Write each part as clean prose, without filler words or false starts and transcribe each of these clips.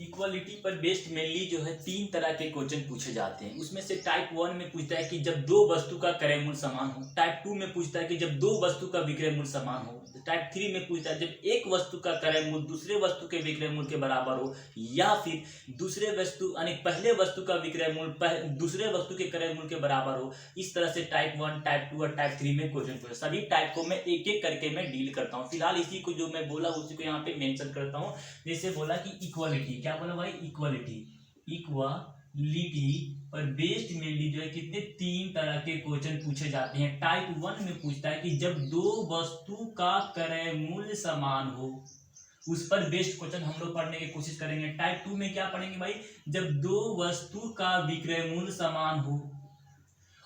Equality पर based mainly जो है 3 तरह के क्वेश्चन पूछे जाते हैं। उसमें से टाइप 1 में पूछता है कि जब दो वस्तु का क्रय मूल्य समान हो। टाइप 2 में पूछता है कि जब दो वस्तु का विक्रय मूल्य समान हो। टाइप 3 में पूछता है जब एक वस्तु का क्रय मूल्य दूसरे वस्तु के विक्रय मूल्य के बराबर हो, या फिर दूसरे वस्तु यानी पहले वस्तु का विक्रय मूल्य दूसरे वस्तु के क्रय मूल्य के बराबर हो। इस तरह से टाइप 1, टाइप 2 और टाइप 3 में क्वेश्चन पूछे। सभी टाइप को मैं एक एक करके मैं डील करता हूँ। फिलहाल इसी को जो मैं बोला उसी को यहाँ पे मेंशन करता हूँ। जैसे बोला कि इक्वालिटी, क्या बोला भाई, इक्वालिटी पर बेस्ड मेनली जो है कितने 3 तरह के क्वेश्चन पूछे जाते हैं। टाइप 1 में पूछता है कि जब दो वस्तु का क्रय मूल्य समान हो, उस पर बेस्ड क्वेश्चन हम लोग पढ़ने की कोशिश करेंगे। टाइप 2 में क्या पढ़ेंगे भाई, जब दो वस्तु का विक्रय मूल्य समान हो।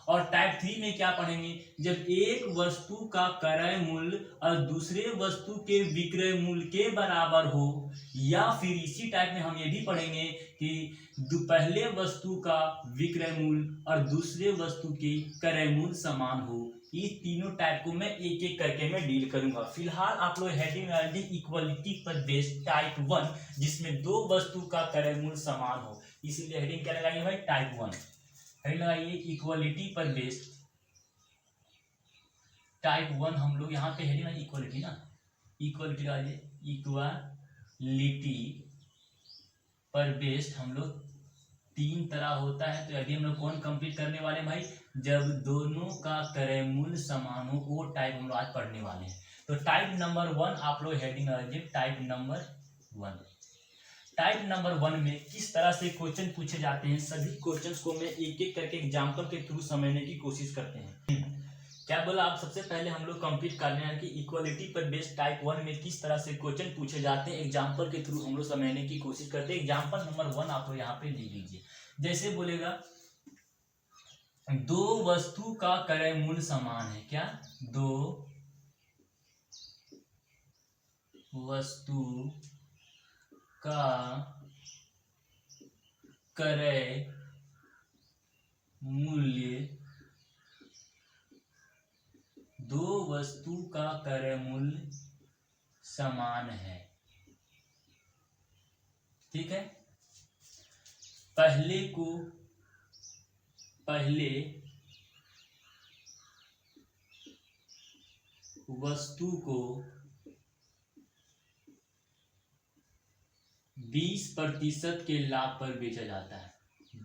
और टाइप 3 में क्या पढ़ेंगे, जब एक वस्तु का क्रय मूल्य और दूसरे वस्तु के विक्रय मूल्य के बराबर हो, या फिर इसी टाइप में हम ये भी पढ़ेंगे कि पहले वस्तु का विक्रय मूल्य और दूसरे वस्तु के क्रय मूल्य समान हो। ये तीनों टाइप को मैं एक एक करके मैं डील करूंगा। फिलहाल आप लोग हेडिंग लगाइए इक्वालिटी पर बेस्ड टाइप 1, जिसमें दो वस्तु का क्रय मूल्य समान हो। इसीलिए हेडिंग क्या लगाइए भाई, टाइप 1। हेडिंग लगाइए इक्वालिटी पर बेस्ड टाइप 1। हम लोग यहाँ पे हेडिंग लगाइए इक्वालिटी ना, इक्वालिटी लगाइए इक्वालिटी पर बेस्ड हम लोग 3 तरह होता है। तो अभी हम लोग कौन कंप्लीट करने वाले हैं भाई, जब दोनों का क्रय मूल्य समान हो, वो टाइप हम लोग आज पढ़ने वाले हैं। तो टाइप नंबर 1 आप लोग हेडिंग लगाइए टाइप नंबर 1। टाइप नंबर 1 में किस तरह से क्वेश्चन पूछे जाते हैं, सभी क्वेश्चंस को मैं एक एक करके एग्जांपल के थ्रू समझने की कोशिश करते हैं। क्या बोला, आप सबसे पहले हम लोग कंप्लीट कर रहे हैं कि इक्वालिटी पर बेस्ड टाइप 1 में किस तरह से क्वेश्चन पूछे जाते हैं, एग्जांपल के थ्रू हम लोग समझने की कोशिश करते हैं। एग्जांपल नंबर 1 आप लोग यहाँ पे ले लीजिए। जैसे बोलेगा दो वस्तु का क्रय मूल्य समान है। क्या, दो वस्तु का क्रय मूल्य, दो वस्तु का क्रय मूल्य समान है। ठीक है, पहले वस्तु को 20% के लाभ पर बेचा जाता है।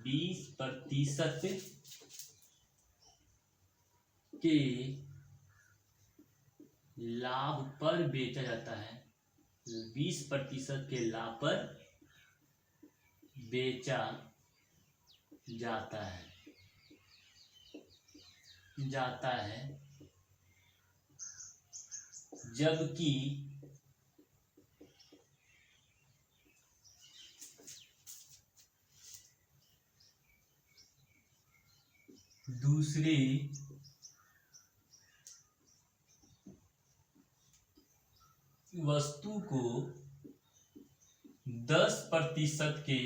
20% के लाभ पर बेचा जाता है। 20% के लाभ पर बेचा जाता है जबकि दूसरी वस्तु को 10% के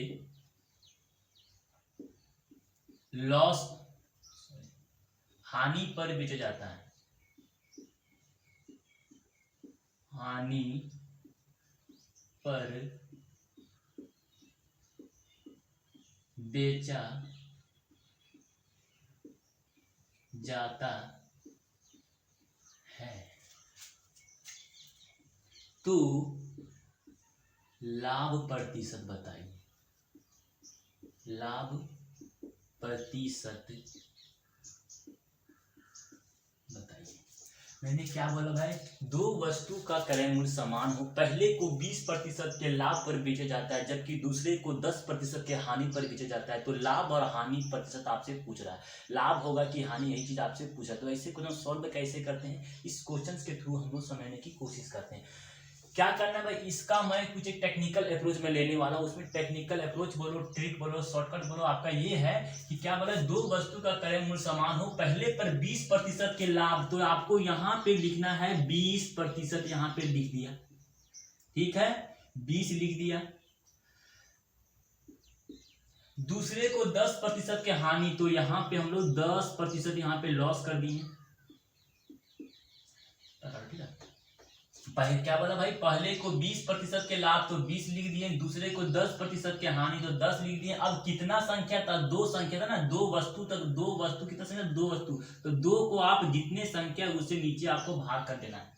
लॉस हानि पर बेचा जाता है। हानि पर बेचा जाता है। तो लाभ प्रतिशत बताइए, लाभ प्रतिशत बताइए। मैंने क्या बोला भाई, दो वस्तु का क्रय मूल्य समान हो, पहले को 20% के लाभ पर बेचा जाता है जबकि दूसरे को 10% के हानि पर बेचा जाता है। तो लाभ और हानि प्रतिशत आपसे पूछ रहा है, लाभ होगा कि हानि, यही चीज आपसे पूछा। तो ऐसे क्वेश्चन सॉल्व कैसे करते हैं, इस क्वेश्चन के थ्रू हम लोग समझने की कोशिश करते हैं। क्या करना है भाई, इसका मैं कुछ एक टेक्निकल अप्रोच में लेने वाला हूँ। उसमें टेक्निकल अप्रोच बोलो, ट्रिक बोलो, शॉर्टकट बोलो, आपका ये है कि क्या बोला, दो वस्तु का क्रय मूल्य समान हो, पहले पर 20% के लाभ, तो आपको यहाँ पे लिखना है 20%, यहाँ पे लिख दिया। ठीक है, 20 लिख दिया। दूसरे को 10% के हानि, तो यहाँ पे हम लोग 10% यहाँ पे लॉस कर दिए। पहले क्या बोला भाई, पहले को 20% के लाभ तो 20 लिख दिए, दूसरे को 10% के हानि तो 10 लिख दिए। अब कितना संख्या था, दो संख्या था ना, दो वस्तु तक, दो वस्तु कितना संख्या, दो वस्तु, तो दो को आप जितने संख्या उससे नीचे आपको भाग कर देना है।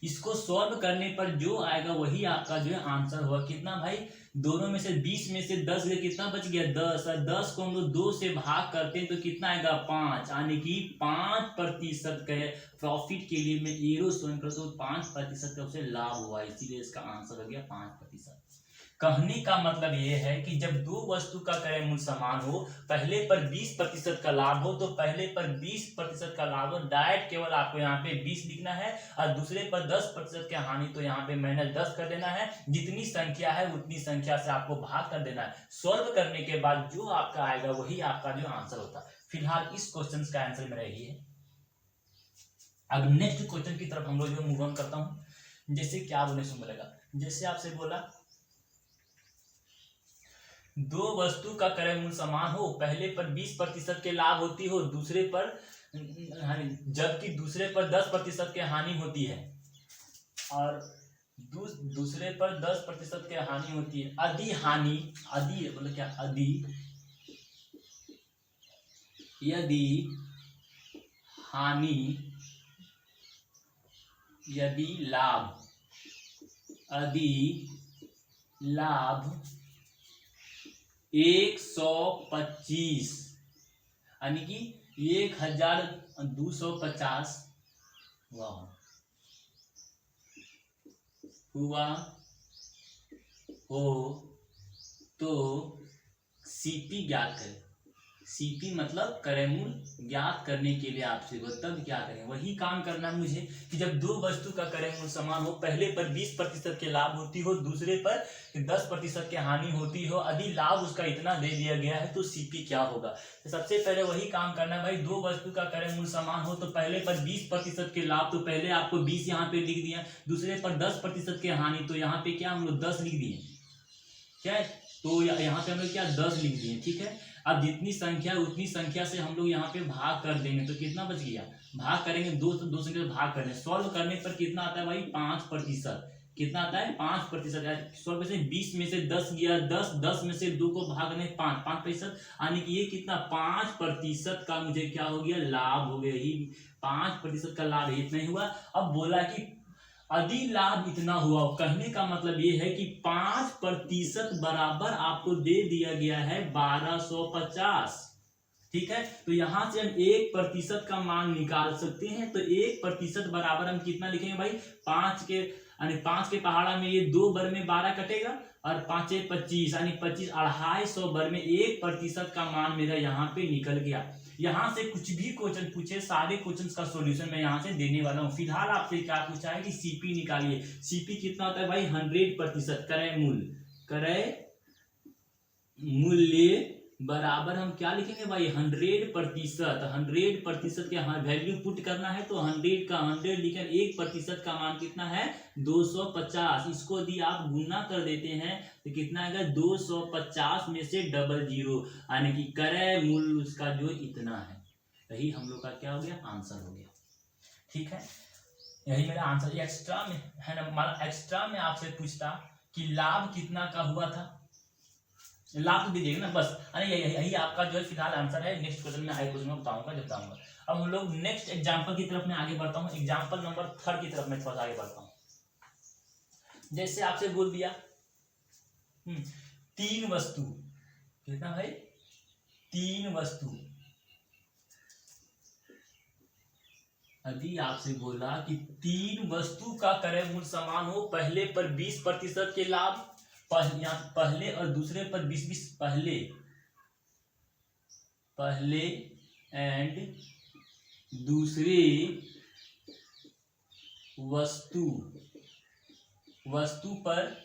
इसको सॉल्व करने पर जो आएगा वही आपका जो है आंसर होगा। कितना भाई, दोनों में से 20 में से 10 गया, कितना बच गया 10, और 10 को हम लोग 2 से भाग करते हैं तो कितना आएगा 5, यानी कि 5% का प्रॉफिट के लिए मैं एरो स्वयं करता हूँ, 5% का उसे लाभ हुआ, इसीलिए इसका आंसर हो गया 5%। कहने का मतलब ये है कि जब दो वस्तु का क्रय मूल्य समान हो, पहले पर 20% का लाभ हो, तो पहले पर 20% का लाभ हो, डायरेक्ट केवल आपको यहाँ पे 20 लिखना है, और दूसरे पर 10% की हानि तो यहाँ पे -10 कर देना है। जितनी संख्या है उतनी संख्या से आपको भाग कर देना है। सॉल्व करने के बाद जो आपका आएगा वही आपका जो आंसर होता है। फिलहाल इस क्वेश्चन का आंसर मेरा यही है। अब नेक्स्ट क्वेश्चन की तरफ हम लोग जो मूव ऑन करता हूँ। जैसे क्या बोलने सुन मिलेगा, जैसे आपसे बोला दो वस्तु का क्रय मूल्य समान हो, पहले पर 20% के लाभ होती हो, दूसरे पर जबकि दूसरे पर 10% की हानि होती है, और दूसरे पर 10% की हानि होती है। अधि हानि, अधि मतलब क्या, अधि यदि हानि यदि लाभ, अधि लाभ 125, यानी कि 1250 हुआ हो तो सीपी ज्ञात करें। सीपी मतलब क्रय मूल्य ज्ञात करने के लिए आपसे तब क्या करें, वही काम करना है मुझे कि जब दो वस्तु का क्रय मूल्य समान हो, पहले पर 20% के लाभ होती हो, दूसरे पर 10% की हानि होती हो, यदि लाभ उसका इतना दे दिया गया है तो सीपी क्या होगा। तो सबसे पहले वही काम करना है भाई, दो वस्तु का क्रय मूल्य समान हो तो पहले पर 20% के लाभ, तो पहले आपको 20 यहाँ पे लिख दिया, दूसरे पर 10% की हानि, तो यहाँ पे क्या हम लोग 10 लिख दिए, क्या है, तो यहाँ पे हम लोग क्या 10 लिख दिए, ठीक है। अब जितनी संख्या उतनी संख्या से हम लोग यहाँ पे भाग कर देंगे, तो कितना बच गया, भाग करेंगे दो से, दो संख्या भाग कर देंगे। सॉल्व करने पर कितना आता है भाई 5%, कितना आता है 5%। सॉल्व से 20 में से 10 गया 10, 10 में से 2 को भाग दें 5%, यानी कि ये कितना 5% का मुझे क्या हो गया, लाभ हो गया, ही 5% का लाभ इतना ही हुआ। अब बोला कि यदि लाभ इतना हुआ, कहने का मतलब ये है कि 5% बराबर आपको दे दिया गया है 1250, ठीक है। तो यहां से हम 1% का मान निकाल सकते हैं, तो 1% बराबर हम कितना लिखेंगे भाई, 5 के यानी 5 के पहाड़ा में ये 2 बर में 12 कटेगा, और 5 25 यानी 25, 250 बर में 1% का मान मेरा यहाँ पे निकल गया। यहाँ से कुछ भी क्वेश्चन पूछे, सारे क्वेश्चन का सॉल्यूशन मैं यहाँ से देने वाला हूँ। फिलहाल आपसे क्या पूछा है कि सीपी निकालिए। सीपी कितना होता है भाई 100%, क्रय मूल्य, क्रय मूल्य बराबर हम क्या लिखेंगे भाई 100%, 100% के वैल्यू पुट करना है तो 100 का 100 लिखकर 1% का मान कितना है 250। इसको यदि आप गुना कर देते हैं तो कितना आएगा 250 में से 00, यानी कि क्रय मूल्य उसका जो इतना है। यही हम लोग का क्या हो गया, आंसर हो गया, ठीक है। यही मेरा आंसर। एक्स्ट्रा में है ना, मतलब एक्स्ट्रा में आपसे पूछता कि लाभ कितना का हुआ था, लाभ तो दीजिएगा ना बस, अरे यही आपका जो है फिलहाल आंसर है। नेक्स्ट क्वेश्चन में क्वेश्चन में बताऊंगा जब बताऊंगा। अब हम लोग नेक्स्ट एग्जांपल की तरफ मैं आगे बढ़ता हूँ। एग्जांपल नंबर 3 की तरफ मैं थोड़ा आगे बढ़ता हूँ। जैसे आपसे बोल दिया 3 वस्तु, कितना भाई 3 वस्तु, यदि आपसे बोला कि 3 वस्तु का क्रय मूल्य समान हो, पहले पर 20% के लाभ, पहले और दूसरे पर 20, पहले एंड दूसरे वस्तु पर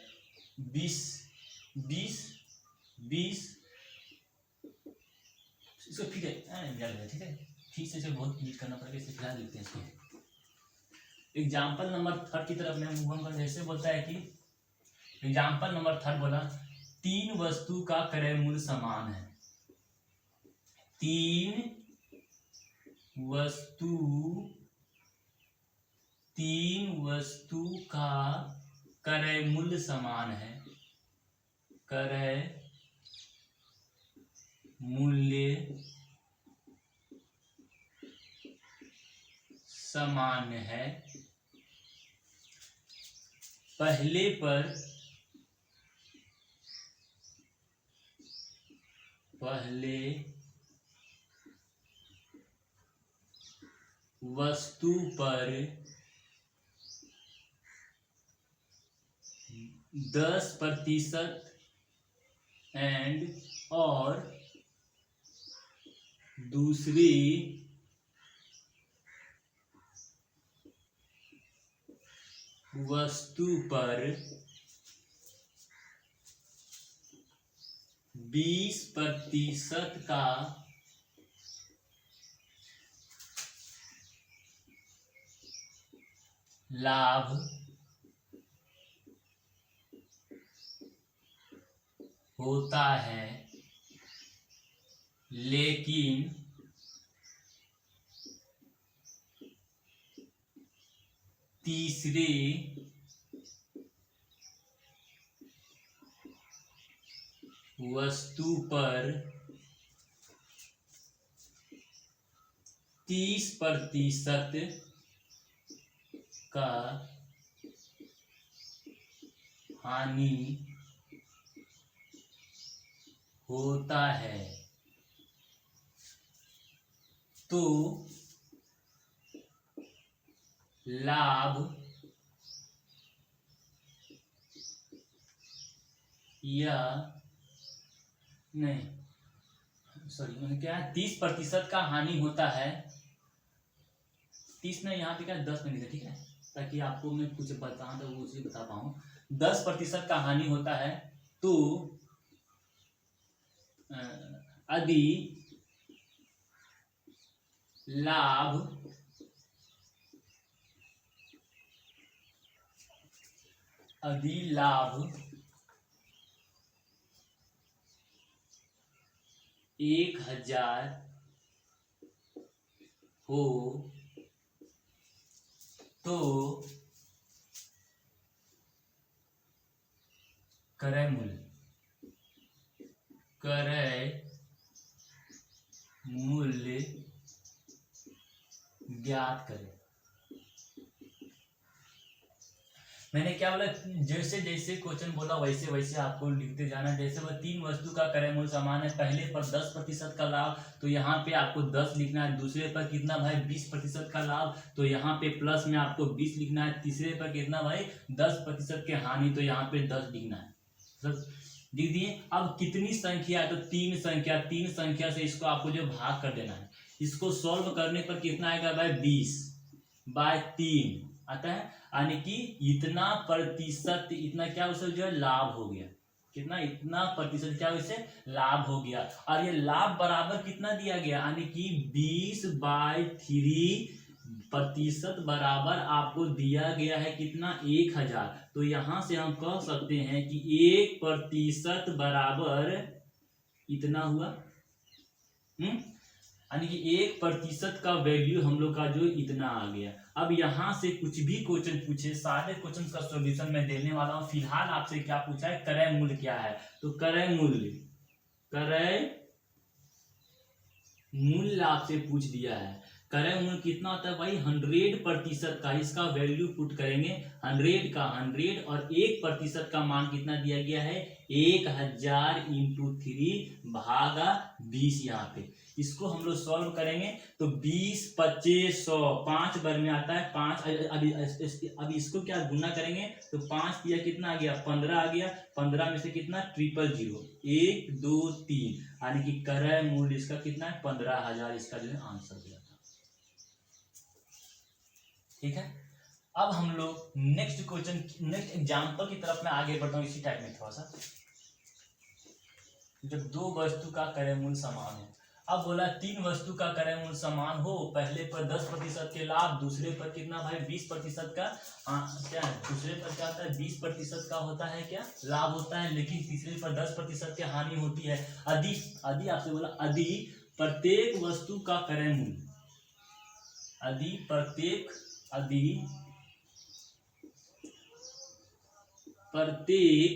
20, इसको ठीक है, ठीक है, ठीक से बहुत नीट करना पड़ेगा, इसे फिलहाल लिखते हैं इसको। एग्जाम्पल नंबर 3 की तरफ मैं मूव ऑन कर, जैसे बोलता है कि एग्जाम्पल नंबर 3 बोला 3 वस्तु का क्रय मूल्य समान है, 3 वस्तु तीन वस्तु का क्रय मूल्य समान है, क्रय मूल्य समान है, पहले पर वस्तु पर 10% और दूसरी वस्तु पर 20% का लाभ होता है, लेकिन तीसरी वस्तु पर 30% का हानि होता है, तो लाभ या नहीं, सॉरी मैंने क्या 30% का हानि होता है, 30 नहीं, यहाँ पे क्या 10 में लिखा, ठीक है, ताकि आपको मैं कुछ बता तो वो उसे बता पाऊँ। 10% का हानि होता है, तो यदि लाभ एक 1000 हो तो क्रय मूल्य ज्ञात करें। मैंने क्या बोला, जैसे जैसे क्वेश्चन बोला वैसे वैसे आपको लिखते जाना। जैसे वो तीन वस्तु का क्रय मूल्य समान है, पहले पर 10% का लाभ, तो यहाँ पे आपको 10 लिखना है। दूसरे पर कितना भाई 20% का लाभ, तो यहाँ पे प्लस में आपको 20 लिखना है। तीसरे पर कितना भाई 10% के हानि, तो यहाँ पे 10 लिखना है। सब लिख दिए। अब कितनी संख्या है, तो तीन संख्या से इसको आपको जो भाग कर देना है। इसको सॉल्व करने पर कितना आएगा भाई 20/3 आता है, यानी कि इतना प्रतिशत, इतना क्या उसे जो है लाभ हो गया। कितना, इतना प्रतिशत क्या उसे लाभ हो गया। और ये लाभ बराबर कितना दिया गया, यानी कि 20/3% बराबर आपको दिया गया है कितना 1000। तो यहां से हम कह सकते हैं कि 1% बराबर इतना हुआ। यानी कि 1% का वैल्यू हम लोग का जो इतना आ गया। अब यहां से कुछ भी क्वेश्चन पूछे, सारे क्वेश्चन का सॉल्यूशन मैं देने वाला हूं। फिलहाल आपसे क्या पूछा है, क्रय मूल्य क्या है, तो क्रय मूल्य आपसे पूछ दिया है। क्रय मूल्य कितना होता है भाई 100% का, इसका वैल्यू पुट करेंगे 100 का 100, और 1% का मान कितना दिया गया है 1000 × 3 भागा 20। यहाँ पे इसको हम लोग सॉल्व करेंगे तो 20 25 100 5 बार में आता है 5। अभी इसको क्या गुना करेंगे, तो 5 किया कितना आ गया 15 आ गया। 15 में से कितना 000 1 2 3, यानी कि क्रय मूल्य इसका कितना है 15,000, इसका जो है आंसर दिया था। ठीक है, अब हम लोग नेक्स्ट क्वेश्चन, नेक्स्ट एग्जांपल की तरफ मैं आगे बढ़ता हूँ। इसी टाइप में थोड़ा सा, जब दो वस्तु का क्रय मूल्य समान हो। अब बोला तीन वस्तु का क्रय मूल्य समान हो, पहले पर 10% के लाभ, दूसरे पर कितना भाई 20% का क्या है, दूसरे पर क्या होता है 20% का होता है क्या लाभ होता है, लेकिन तीसरे पर 10% की हानि होती है। यदि आपसे बोला यदि प्रत्येक वस्तु का क्रय मूल्य, यदि प्रत्येक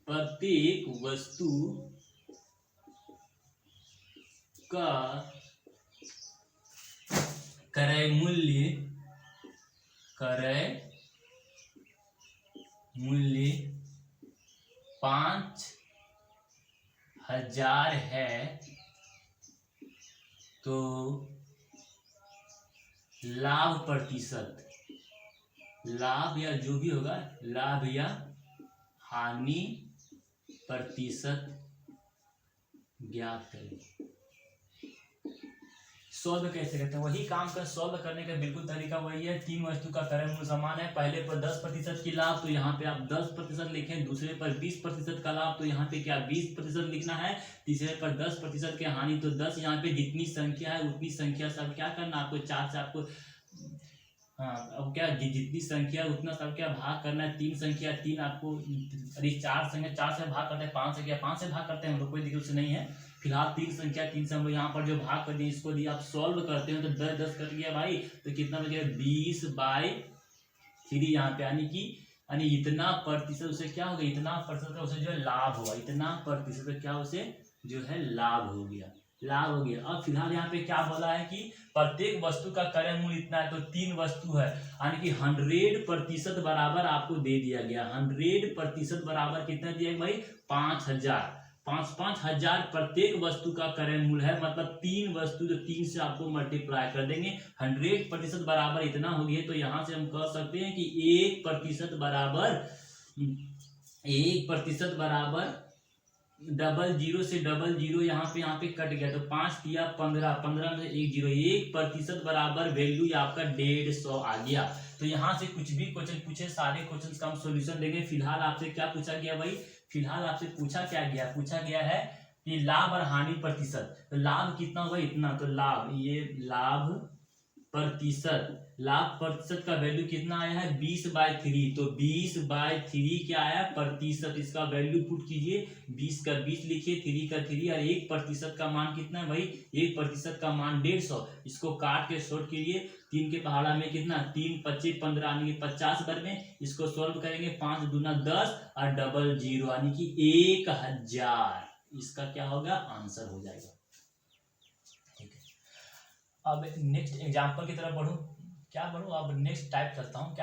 प्रत्येक वस्तु का क्रय मूल्य 5,000 है तो लाभ प्रतिशत, लाभ या जो भी होगा, लाभ या हानि प्रतिशत ज्ञात करें। सॉल्व कैसे करते हैं? वही काम कर, सॉल्व करने का बिल्कुल तरीका वही है। तीन वस्तु का क्रय मूल्य समान है, पहले पर 10% की लाभ, तो यहाँ पे आप 10% लिखें। दूसरे पर 20% का लाभ, तो यहाँ पे क्या 20% लिखना है। तीसरे पर 10% की हानि, तो 10 यहाँ पे जितनी संख्या है उतनी संख्या सब क्या करना आपको, 4 से आपको, हाँ अब क्या जितनी संख्या उतना सब क्या भाग करना है। 3 संख्या 3 आपको, अरे 4 संख्या 4 से भाग करते हैं, 5 संख्या 5 से भाग करते हैं, हम लोग कोई दिक्कत से नहीं है। फिलहाल 3 संख्या 3 से हम लोग यहाँ पर जो भाग कर दिए, इसको दिए आप सॉल्व करते हैं तो 10 कर दिया भाई, तो कितना बचेगा 20/3 यहाँ पे, यानी इतना प्रतिशत उसे क्या होगा, इतना प्रतिशत का उसे जो है लाभ होगा, इतना प्रतिशत क्या उसे जो है लाभ हो गया। अब फिलहाल यहाँ पे क्या बोला है कि प्रत्येक वस्तु का क्रय मूल्य इतना है, तो 3 वस्तु है, यानी कि 100% बराबर आपको दे दिया गया। 100% बराबर कितना दिया भाई, 5,000। 5,000 प्रत्येक वस्तु का क्रय मूल्य है, मतलब 3 वस्तु, तो 3 से आपको मल्टीप्लाई कर देंगे। 100% बराबर इतना हो गया, तो यहाँ से हम कह सकते हैं कि 1% बराबर 00 से 00 यहाँ पे कट गया, तो 5 दिया 15, 15 में 1 0, 1% बराबर वैल्यू आपका 150 आ गया। तो यहाँ से कुछ भी क्वेश्चन पूछे, सारे क्वेश्चन का हम सोल्यूशन देंगे। फिलहाल आपसे क्या पूछा गया भाई, फिलहाल आपसे पूछा गया है कि लाभ और हानि प्रतिशत, तो लाभ कितना होगा इतना, तो लाभ, ये लाभ प्रतिशत का वैल्यू कितना आया है 20/3, तो 20/3 क्या आया प्रतिशत, इसका वैल्यू पुट कीजिए, 20 का 20 लिखिए, 3 का 3, और 1% का मान कितना है भाई, 1% का मान 150, इसको काट के शॉर्ट कीजिए, 3 के पहाड़ा में कितना, 3 25 15 यानी 50 बार में, इसको सॉल्व करेंगे, 5 दूना 10 और 00 यानी कि 1000, इसका क्या होगा आंसर हो जाएगा। अब नेक्स्ट एग्जांपल की तरफ बढ़ूं, अब नेक्स्ट टाइप करता हूं।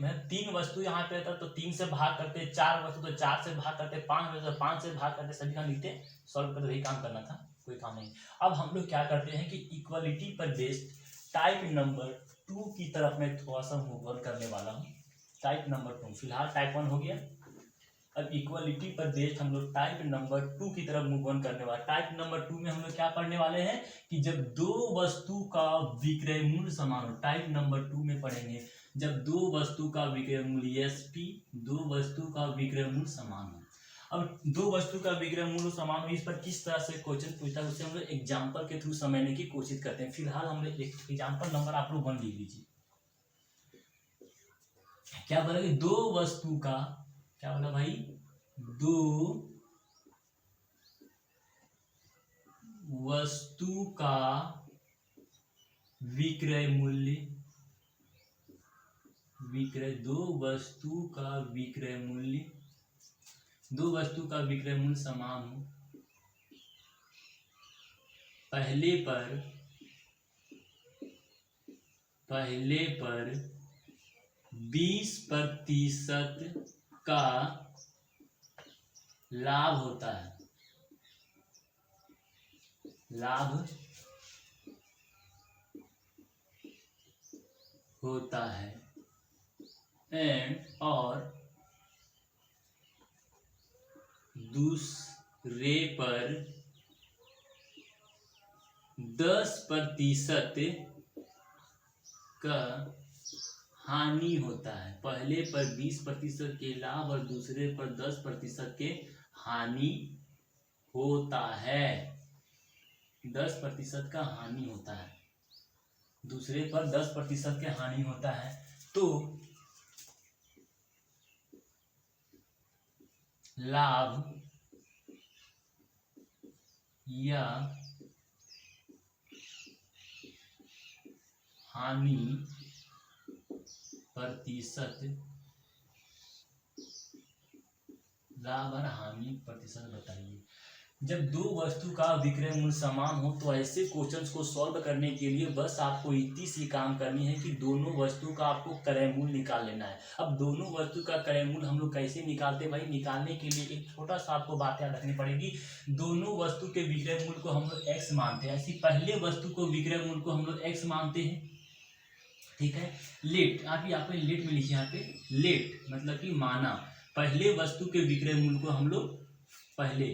मैं 3 वस्तु यहाँ पे था, तो 3 से भाग करते, 4 वस्तु तो 4 से भाग करते, 5 वस्तु तो 5 से भाग करते, सभी का लिखते, सॉल्व करते, वही काम करना था, कोई काम नहीं। अब हम लोग क्या करते हैं कि इक्वलिटी पर बेस्ड टाइप नंबर 2 की तरफ मैं थोड़ा सा मूव ऑन करने वाला हूँ। टाइप नंबर 2, फिलहाल टाइप 1 हो गया, अब इक्वलिटी पर बेस्ड हम लोग टाइप नंबर 2 की तरफ मूव ऑन करने वाले। टाइप नंबर 2 में हम लोग क्या पढ़ने वाले हैं कि जब 2 वस्तु का विक्रय मूल्य समान हो। टाइप नंबर 2 में पढ़ेंगे जब 2 वस्तु का विक्रय मूल्य SP, 2 वस्तु का विक्रय मूल्य समान हो। अब 2 वस्तु का विक्रय मूल्य समान हो, इस पर किस तरह से क्वेश्चन पूछता है उसे हम लोग एग्जाम्पल के थ्रू समझने की कोशिश करते हैं। फिलहाल हम लोग एग्जाम्पल नंबर आप लोग 1 लिख लीजिए। क्या बोला कि 2 वस्तु का, क्या बोला भाई, 2 वस्तु का विक्रय मूल्य, 2 वस्तु का विक्रय मूल्य, 2 वस्तु का विक्रय मूल्य समान हो। पहले पर 20% का लाभ होता है, एंड और दूसरे पर 10% का हानि होता है। पहले पर 20% के लाभ और दूसरे पर 10% के हानि होता है, 10% का हानि होता है, दूसरे पर 10% के हानि होता है। तो लाभ या हानि प्रतिशत, लाभ और हानि प्रतिशत बताइए। जब दो वस्तु का विक्रय मूल्य समान हो तो ऐसे क्वेश्चंस को सॉल्व करने के लिए बस आपको इतनी सी काम करनी है कि दोनों वस्तु का आपको क्रय मूल्य निकाल लेना है। अब दोनों वस्तु का क्रय मूल्य हम लोग कैसे निकालते हैं भाई? निकालने के लिए एक छोटा सा आपको बात याद रखनी पड़ेगी। दोनों वस्तु के विक्रय मूल्य को हम लोग x मानते हैं। ऐसी पहले वस्तु को विक्रय मूल्य को हम लोग x मानते हैं, ठीक है। लेट, आप यहाँ पे लेट में लिखिए, यहाँ पे लेट मतलब कि माना। पहले वस्तु के विक्रय मूल्य को हम लोग पहले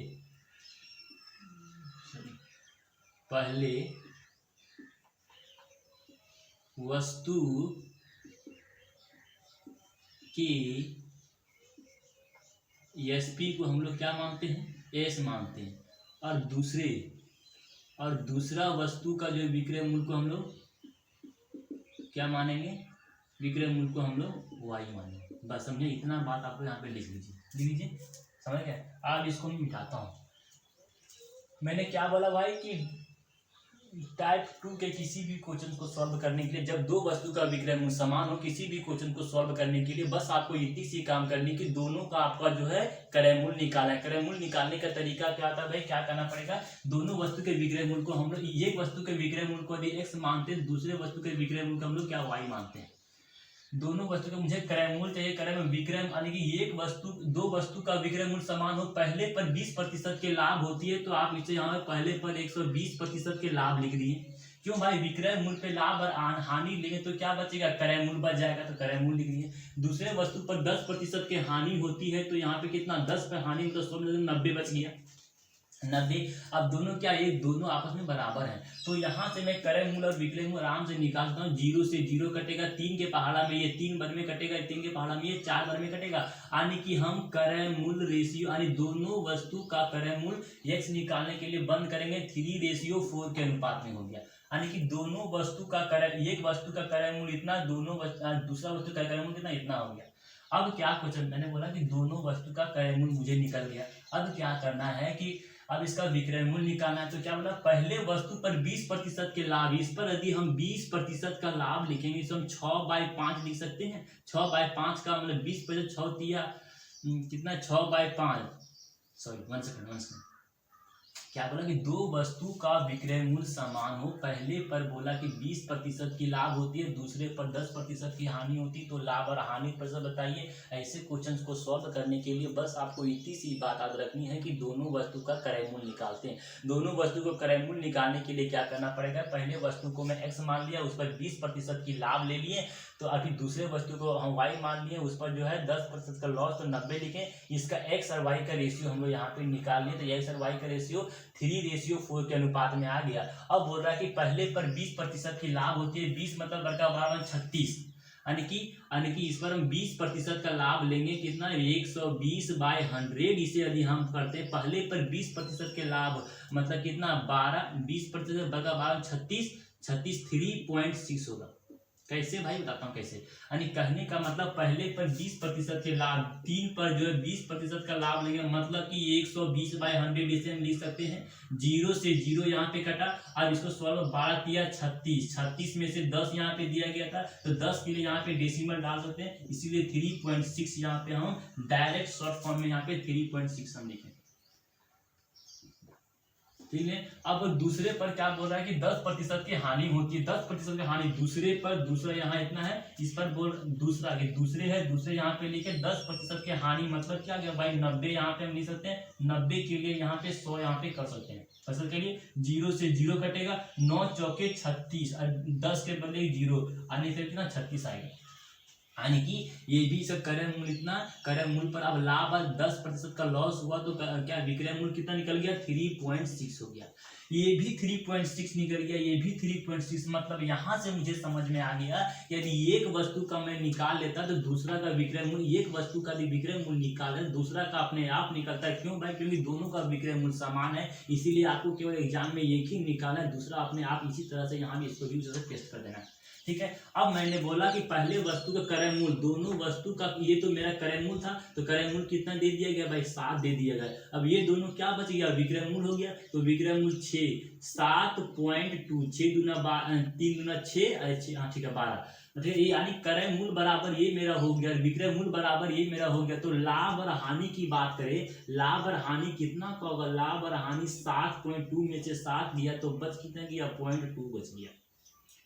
वस्तु की एसपी को हम लोग क्या मानते हैं? एस मानते हैं। और दूसरा वस्तु का जो विक्रय मूल्य को हम लोग क्या मानेंगे? विक्रय मूल्य को हम लोग वाई मानेंगे। बस समझे? इतना बात आपको यहाँ पे लिख लीजिए, समझ गए? अब इसको मैं मिटाता हूँ। मैंने क्या बोला भाई कि टाइप 2 के किसी भी क्वेश्चन को सॉल्व करने के लिए, जब दो वस्तु का विक्रय मूल्य समान हो, किसी भी क्वेश्चन को सॉल्व करने के लिए बस आपको इतनी सी काम करनी कि दोनों का आपका जो है क्रय मूल्य निकालना है। क्रय मूल्य निकालने का तरीका क्या था भाई? क्या करना पड़ेगा? दोनों वस्तु के विक्रय मूल्य को हम लोग, एक वस्तु के विक्रय मूल्य को यदि x मानते हैं, दूसरे वस्तु के विक्रय मूल्य को हम लोग क्या y मानते हैं। दोनों वस्तु का मुझे क्रय मूल्य चाहिए। क्रय में विक्रय यानी कि एक वस्तु, दो वस्तु का विक्रय मूल्य समान हो, पहले पर 20% के लाभ होती है, तो आप इसे यहाँ पहले पर 120% के लाभ लिख दिए। क्यों भाई? विक्रय मूल्य पे लाभ और हानि लेंगे तो क्या बचेगा? क्रय मूल्य बच जाएगा, तो क्रय मूल्य लिख दिए। दूसरे वस्तु पर 10% की हानि होती है, तो यहाँ पे कितना? 10 पे हानि मतलब 90 बच गया, 90। अब दोनों क्या, ये दोनों आपस में बराबर हैं, तो यहाँ से मैं क्रय मूल्य और विक्रय मूल्य आराम से निकाल सकता हूँ। 0 से 0 कटेगा, 3 के पहाड़ा में ये 3 बार में कटेगा, 3 के पहाड़ा में ये 4 बार में कटेगा। यानी कि हम क्रय मूल्य रेशियो यानी दोनों वस्तु का क्रय मूल्य x निकालने के लिए बंद करेंगे 3:4 के अनुपात में हो गया। यानी कि दोनों वस्तु का क्रय, एक वस्तु का क्रय मूल्य इतना, दूसरा वस्तु का क्रय मूल्य कितना? इतना हो गया। अब क्या क्वेश्चन, मैंने बोला कि दोनों वस्तु का क्रय मूल्य मुझे निकल गया। अब क्या करना है कि अब इसका विक्रय मूल्य निकालना है। तो क्या बोला? पहले वस्तु पर 20% के लाभ, इस पर यदि हम 20% का लाभ लिखेंगे तो हम 6/5 लिख सकते हैं। 6/5 का मतलब 20%, 6 तिया कितना? 6/5, सॉरी 1 सेकंड। क्या बोला कि दो वस्तु का विक्रय मूल्य समान हो, पहले पर बोला कि 20% की लाभ होती है, दूसरे पर 10% की हानि होती, तो लाभ और हानि प्रतिशत बताइए। ऐसे क्वेश्चंस को सॉल्व करने के लिए बस आपको इतनी सी बात याद रखनी है कि दोनों वस्तु का क्रय मूल्य निकालते हैं। दोनों वस्तु को क्रय मूल्य निकालने के लिए क्या करना पड़ेगा? पहले वस्तु को मैं x मान लिया, उस पर 20% की लाभ ले लिए, तो अभी दूसरे वस्तु को हम y मान लिए, उस पर जो है 10% का लॉस, तो 90 लिखे। इसका x और y का रेशियो हम लोग यहाँ पे निकाल लिए, तो x और y का रेशियो 3:4 के अनुपात में आ गया। अब बोल रहा है कि पहले पर 20% की लाभ होती है, 20 मतलब बड़का बराबर 36, यानी कि इस पर हम 20% का लाभ लेंगे, कितना? 120/100। इसे यदि हम करते हैं, पहले पर 20% के लाभ मतलब कितना? 20% बड़का बराबर 36, 3.6 होगा। कैसे भाई? बताता हूँ कैसे। यानी कहने का मतलब पहले पर 20% के लाभ, 3 पर जो है 20% का लाभ लेंगे, मतलब कि 120/100 इसे हम लिख सकते हैं। 0 से 0 यहाँ पे कटा। अब इसको 12 दिया 36 में से 10 यहाँ पे दिया गया था, तो 10 के लिए यहाँ पे डेसिमल डाल सकते हैं, इसीलिए 3.6 यहाँ पे हम डायरेक्ट शॉर्ट फॉर्म में यहाँ पे 3.6 हम लिखें, ठीक है। अब दूसरे पर क्या बोल रहा है कि 10% की हानि होती है, 10% की हानि दूसरे पर, दूसरा यहाँ इतना है, इस पर बोल दूसरा के दूसरे है, दूसरे यहाँ पे लिखे 10% की हानि मतलब क्या गया भाई? 90 यहाँ पे हम लिख सकते हैं। 90 के लिए यहाँ पे 100 यहाँ पे कर सकते हैं। फसल के लिए 0 से 0 कटेगा, 9 चौके 36, 10 के बदले 0 आने से कितना? 36 आएगा। यानी कि ये भी सब क्रय मूल्य इतना, क्रय मूल्य पर अब लाभ 10% का लॉस हुआ, तो क्या विक्रय मूल्य कितना निकल गया? 3.6 हो गया। ये भी 3.6 निकल गया, ये भी 3.6। मतलब यहाँ से मुझे समझ में आ गया, यदि एक वस्तु का मैं निकाल लेता तो दूसरा का विक्रय मूल्य, एक वस्तु का विक्रय मूल्य निकाले दूसरा का अपने आप निकलता है। क्यों भाई? क्योंकि दोनों का विक्रय मूल्य समान है, इसीलिए आपको केवल एग्जाम में एक ही निकालना है, दूसरा अपने आप। इसी तरह से यहाँ भी इसको भी टेस्ट कर देना है, ठीक है। अब मैंने बोला कि पहले वस्तु का क्रय मूल्य, दोनों वस्तु का, ये तो मेरा क्रय मूल्य था, तो क्रय मूल्य कितना दे दिया गया भाई, 7 दे दिया गया। अब ये दोनों क्या बच गया, विक्रय मूल्य हो गया, तो विक्रय मूल्य 6, 7.2, 6 दूना 3 दूना 6, हाँ ठीक है 12, ठीक है। ये यानी क्रय मूल्य बराबर ये मेरा हो गया, विक्रय मूल्य बराबर ये मेरा हो गया। तो लाभ और हानि की बात करें, लाभ और हानि कितना का होगा, लाभ और हानि 7.2 में से 7 दिया तो बच कितना गया, 0.2 बच गया।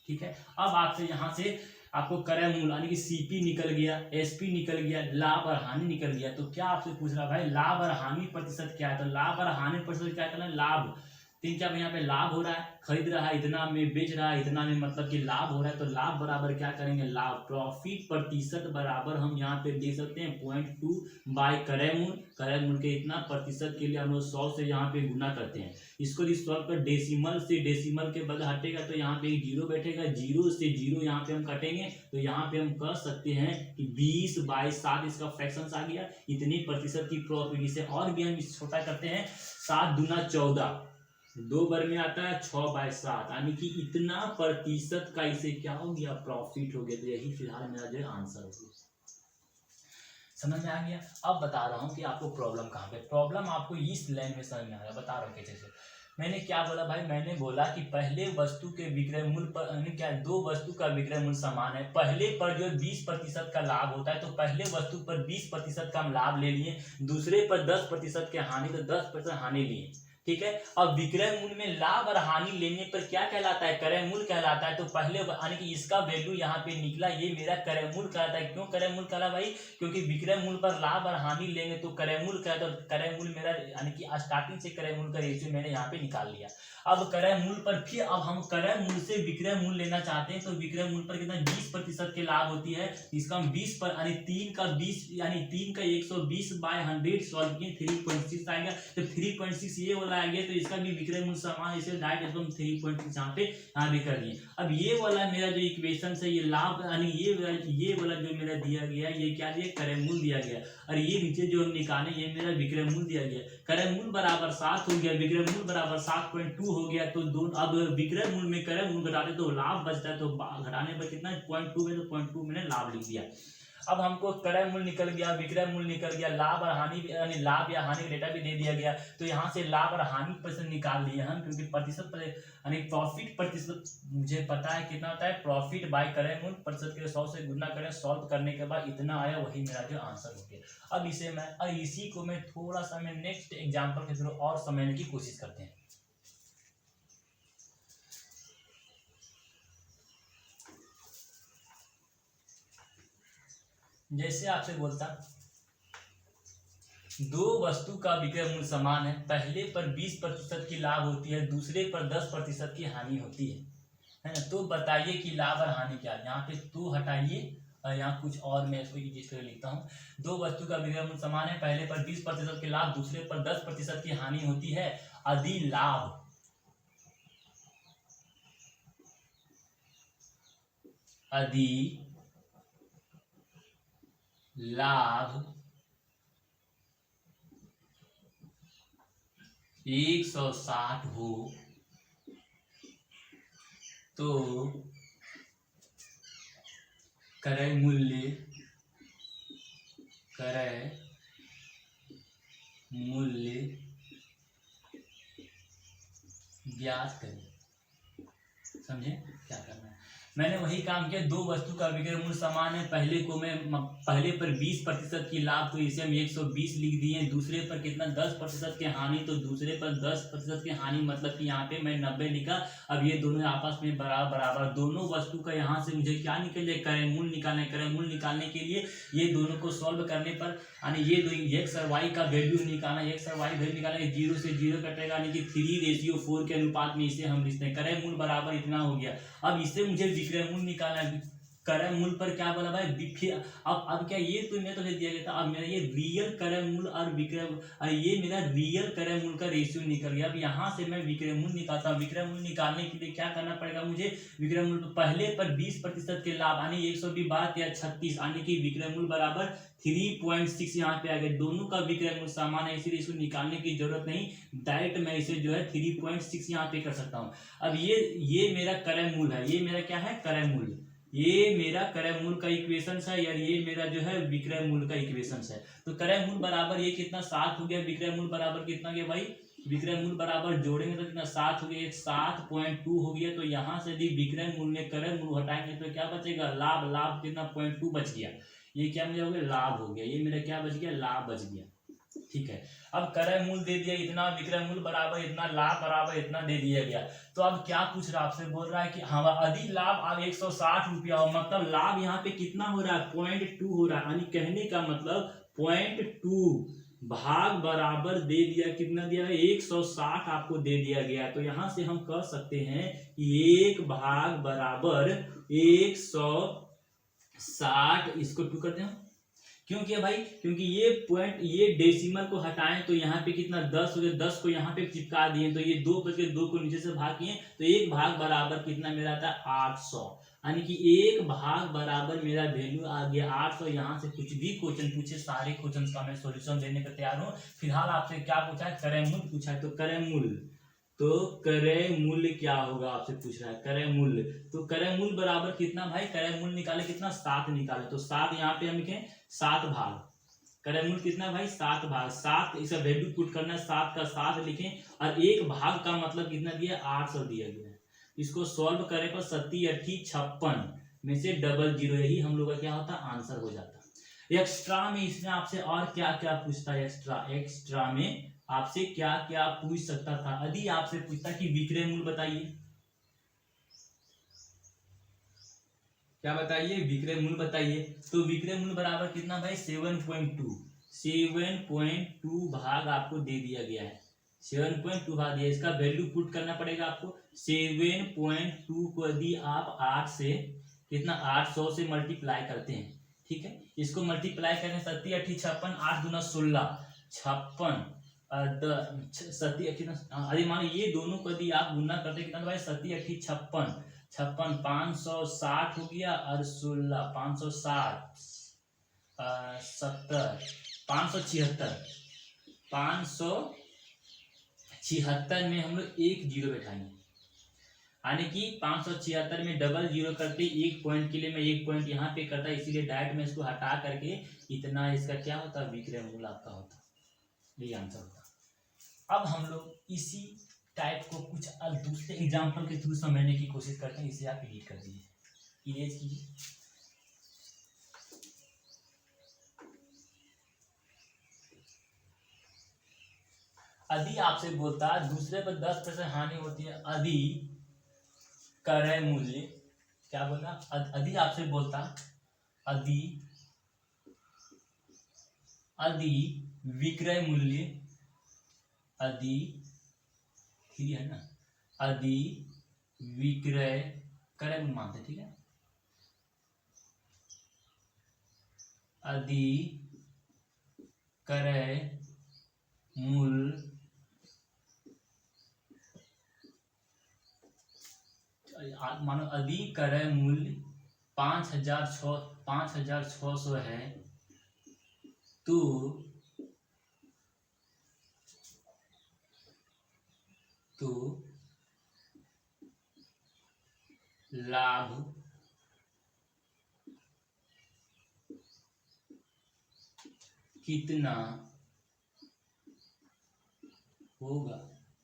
ठीक है। अब आपसे यहाँ से आपको क्रय मूल्य यानी कि सीपी निकल गया, एसपी निकल गया, लाभ और हानि निकल गया। तो क्या आपसे पूछ रहा भाई लाभ और हानि प्रतिशत क्या है, तो लाभ और हानि प्रतिशत क्या करना है, लाभ तीन क्या यहाँ पे लाभ हो रहा है, खरीद रहा है इतना में, बेच रहा है इतना में, मतलब कि लाभ हो रहा है। तो लाभ बराबर क्या करेंगे, लाभ प्रॉफिट प्रतिशत बराबर हम यहाँ पे दे सकते हैं 0.2 बाय क्रय मूल्य। क्रय मूल्य के इतना प्रतिशत के लिए हम लोग 100 से यहाँ पे गुना करते हैं। इसको सॉल्व कर, डेसिमल से डेसिमल के बदले हटेगा तो यहाँ पे एक जीरो बैठेगा, जीरो से जीरो यहाँ पे हम कटेंगे, तो यहाँ पे हम कह सकते हैं कि 20/7 इसका फ्रैक्शन आ गया, इतनी प्रतिशत की प्रॉफिट। इसे और भी हम छोटा करते हैं, 7 दूना 14, 2 बार में आता है 6/7, यानी कि इतना प्रतिशत का इसे क्या हो गया, प्रॉफिट हो गया। तो यही फिलहाल मेरा जो आंसर हो गया। समझ में आ गया। अब बता रहा हूँ कि आपको प्रॉब्लम कहाँ पे, प्रॉब्लम आपको इस लाइन में समझ में आ रहा है, बता रहा हूँ कैसे से। मैंने क्या बोला भाई, मैंने बोला कि पहले वस्तु के विक्रय मूल्य पर क्या, दो वस्तु का विक्रय मूल्य समान है, पहले पर जो 20% का लाभ होता है, तो पहले वस्तु पर 20% का हम लाभ ले लिए, दूसरे पर 10% के हानि, तो 10% हानि लिए। ठीक है। अब विक्रय मूल्य में लाभ और हानि लेने पर क्या कहलाता है, क्रय मूल्य कहलाता है। तो पहले यानी कि इसका वैल्यू यहाँ पे निकला, ये मेरा क्रय मूल्य कहलाता है। क्यों क्रय मूल्य कहला भाई, क्योंकि विक्रय मूल्य पर लाभ और हानि लेंगे तो क्रय मूल्य कहता है। तो क्रय मूल्य मेरा यानी कि स्टार्टिंग से क्रय मूल्य का रेशियो मैंने यहाँ पे निकाल लिया। अब क्रय मूल्य पर फिर अब हम क्रय मूल्य से विक्रय मूल्य लेना चाहते हैं, तो विक्रय मूल्य पर कितना 20% के लाभ होती है, इसका हम 20 पर यानी 3 का 20 यानी 3 का 120/100 सॉल्व किए, 3.6 आएगा। तो 3.6 ये वाला आ गया, तो इसका भी विक्रय मूल्य समान, इसे डायरेक्ट इसको हम 3.6 यहाँ पे कर दिए। अब ये वाला मेरा जो इक्वेशन है, ये लाभ यानी ये वाला जो मेरा दिया गया, ये क्या दिया, क्रय मूल्य दिया गया, और ये नीचे जो हम निकाले ये मेरा विक्रय मूल्य दिया गया। क्रय मूल्य बराबर 7 हो गया, विक्रय मूल्य बराबर 7.2 हो गया। तो दोनों अब विक्रय मूल्य में क्रय मूल्य घटाते तो लाभ बचता है, तो घटाने पर कितना 0.2 में, तो 0.2 मैंने लाभ लिख दिया। अब हमको क्रय मूल्य निकल गया, विक्रय मूल्य निकल गया, लाभ और हानि यानी लाभ या हानि का डेटा भी दे दिया गया। तो यहाँ से लाभ और हानि प्रतिशत निकाल लिए हम, क्योंकि प्रतिशत यानी प्रॉफिट प्रतिशत मुझे पता है कितना होता है, प्रॉफिट बाय क्रय मूल्य प्रतिशत के 100 से गुना करें, सॉल्व करने के बाद इतना आया, वही मेरा जो आंसर हो गया। अब इसे मैं इसी को मैं थोड़ा सा मैं नेक्स्ट एग्जाम्पल के थ्रू और समझने की कोशिश करते हैं। जैसे आपसे बोलता, दो वस्तु का विक्रय मूल्य समान है, पहले पर 20% की लाभ होती है, दूसरे पर 10% की हानि होती है ना। तो बताइए कि लाभ और हानि क्या है। यहाँ पे तो हटाइए और यहाँ कुछ और मैं इसको जिस तरह लिखता हूँ, दो वस्तु का विक्रय मूल्य समान है, पहले पर 20% के लाभ, दूसरे पर 10% की हानि होती है। यदि लाभ लाभ 160 हो तो क्रय मूल्य ज्ञात करें। समझे क्या करना है, मैंने वही काम किया। दो वस्तु का विक्रय मूल्य समान है, पहले पर 20% की लाभ, तो इसे हम 120 लिख दिए, दूसरे पर कितना 10% की हानि, तो दूसरे पर 10% की हानि, मतलब कि यहाँ पे मैं 90 लिखा। अब ये दोनों आपस में बराबर, दोनों वस्तु का यहाँ से मुझे क्या निकल जाए, क्रय मूल्य निकालना है। क्रय मूल्य निकालने के लिए ये दोनों को सॉल्व करने पर यानी ये x और y का वैल्यू निकालना, x और y वैल्यू निकालना, 0 से 0 कटेगा, यानी कि 3:4 के अनुपात में इसे हम लिखते हैं। क्रय मूल्य बराबर इतना हो गया। अब इससे मुझे विक्रय मूल्य निकालना है। क्रय मूल्य पर क्या बोला भाई, फिर अब क्या, ये तो मैं तो दिया गया था, अब मेरा ये रियल क्रय मूल्य और विक्रय, ये मेरा रियल क्रय मूल्य का रेशियो निकल गया। अब यहाँ से मैं विक्रय मूल्य निकालता हूँ। विक्रय मूल्य निकालने के लिए क्या करना पड़ेगा मुझे, विक्रय मूल्य पहले पर 20% के लाभ यानी 120 या 36 यानी कि विक्रय मूल्य बराबर 3.6 यहाँ पे आ गए। दोनों का विक्रय मूल्य समान है, इसीलिए इसको निकालने की जरूरत नहीं, डायरेक्ट मैं इसे जो है 3.6 यहाँ पे कर सकता हूँ। अब ये मेरा क्रय मूल्य है, ये मेरा क्या है, क्रय मूल्य। ये मेरा क्रय मूल्य का इक्वेशन है यार, ये मेरा जो है विक्रय मूल्य का इक्वेशन है। तो क्रय मूल्य बराबर ये कितना 7 हो गया, विक्रय मूल्य बराबर कितना गया भाई, विक्रय मूल्य बराबर जोड़ेंगे तो कितना 7 हो गया, 7.2 हो गया। तो यहाँ से यदि विक्रय मूल्य में क्रय मूल्य हटाएंगे तो क्या बचेगा, लाभ। लाभ कितना 0.2 बच गया, ये क्या मुझे हो गया, लाभ हो गया। ये मेरा क्या बच गया, लाभ बच गया। ठीक है, अब क्रय मूल्य दे दिया इतना, विक्रय मूल्य बराबर इतना, लाभ बराबर इतना दे दिया गया। तो अब क्या पूछ रहा है आपसे, बोल रहा है कि हाँ अधिक लाभ अब 160 रुपया हो, मतलब लाभ यहाँ पे कितना हो रहा है, 0.2 हो रहा है। यानी कहने का मतलब 0.2 भाग बराबर दे दिया, कितना दिया है, 160 आपको दे दिया गया। तो यहां से हम कह सकते हैं कि 1 भाग बराबर 160, इसको 2 करते हैं। क्यों किया भाई, क्योंकि ये पॉइंट, ये डेसिमल को हटाएं तो यहाँ पे कितना 10 हो गया, 10 को यहाँ पे चिपका दिए तो ये 2 बच के 2 को नीचे से भाग किए तो 1 भाग बराबर कितना मेरा था 800। यानी कि 1 भाग बराबर मेरा वैल्यू आ गया 800। यहाँ से कुछ भी क्वेश्चन पूछे, सारे क्वेश्चन का मैं सॉल्यूशन देने को तैयार हूँ। फिलहाल आपसे क्या पूछा है, क्रय मूल्य पूछा है। तो क्रय मूल्य, तो क्रय मूल्य क्या होगा आपसे पूछ रहा है, क्रय मूल्य। तो क्रय मूल्य बराबर कितना भाई, क्रय मूल्य निकाले कितना 7 निकाले। तो 7 यहाँ पे हम लिखें 7 भाग, क्रय मूल्य कितना है भाई 7 भाग, 7 इसका वैल्यू पुट करना है, 7 का 7 लिखें और 1 भाग का मतलब कितना दिया 800 दिया गया है। इसको सॉल्व करें पर 7 8 56 में से 00, यही हम लोग का क्या होता आंसर हो जाता। एक्स्ट्रा में इसमें आपसे और क्या क्या पूछता है, एक्स्ट्रा में आपसे क्या क्या पूछ सकता था। यदि आपसे पूछता कि विक्रय मूल्य बताइए, क्या बताइए, विक्रय मूल्य बताइए। तो विक्रय मूल्य बराबर कितना भाई 7.2 भाग आपको दे दिया गया है, 7.2 भाग दिया। इसका वैल्यू पुट करना पड़ेगा आपको। 7.2 को यदि आप 8 से कितना 800 से मल्टीप्लाई करते हैं, ठीक है, इसको मल्टीप्लाई करें 7 8 56, 8 दूना 16, 56 अरे मान ये दोनों को यदि आप गुना करते कितना भाई 7 8 56, 56 560 हो गया और 16 560 70 576 में हम लोग 1 जीरो बैठाएंगे। यानी कि 576 में डबल जीरो करते, एक पॉइंट के लिए मैं एक पॉइंट यहाँ पे करता, इसीलिए डायरेक्ट में इसको हटा करके इतना इसका क्या होता विक्रय मूल्य आपका होता, ये आंसर होता। अब हम लोग इसी टाइप को कुछ दूसरे एग्जाम्पल के थ्रू समझने की कोशिश करते हैं। इसे आप एडिट कर दीजिए, इरेज कीजिए। यदि आपसे बोलता दूसरे पर 10% हानि होती है, यदि क्रय मूल्य, क्या बोला, यदि आपसे बोलता यदि विक्रय मूल्य, यदि है ना, यदि विक्रय क्रय मूल्य मानते, ठीक है, यदि क्रय मूल्य मानो यदि क्रय मूल्य 5,600 है तो लाभ कितना होगा।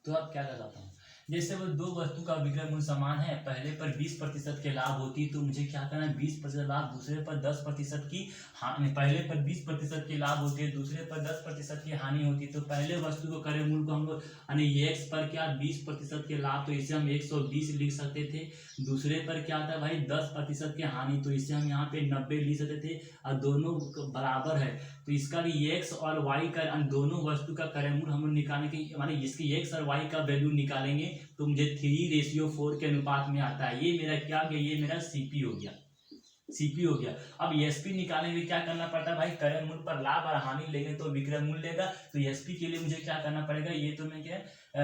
तो आप क्या कर सकता हूँ, जैसे वो दो वस्तु का विक्रय मूल्य समान है, पहले पर 20% के लाभ होती है तो मुझे क्या करना है 20% लाभ, दूसरे पर 10% की हानि, पहले पर 20% के लाभ होते हैं, दूसरे पर 10% की हानि होती है। तो पहले वस्तु को क्रय मूल्य को हम लोग यानी एक्स पर क्या 20% के लाभ, तो इसे हम 120 लिख सकते थे। दूसरे पर क्या था भाई 10% की हानि, तो इसे हम यहाँ पे 90 लिख सकते थे। और दोनों बराबर है तो इसका भी एक्स और वाई का दोनों वस्तु का क्रय मूल्य हम लोग निकालने की, मानी जिसकी एक्स और वाई का वैल्यू निकालेंगे तो मुझे 3:4 के अनुपात में आता है। ये मेरा क्या हो गया, ये मेरा सीपी हो गया, सीपी हो गया। अब एसपी निकालने में क्या करना पड़ता है भाई, क्रय मूल्य पर लाभ और हानि लेंगे तो विक्रय मूल्य लेगा। तो एसपी के लिए मुझे क्या करना पड़ेगा, ये तो मैं क्या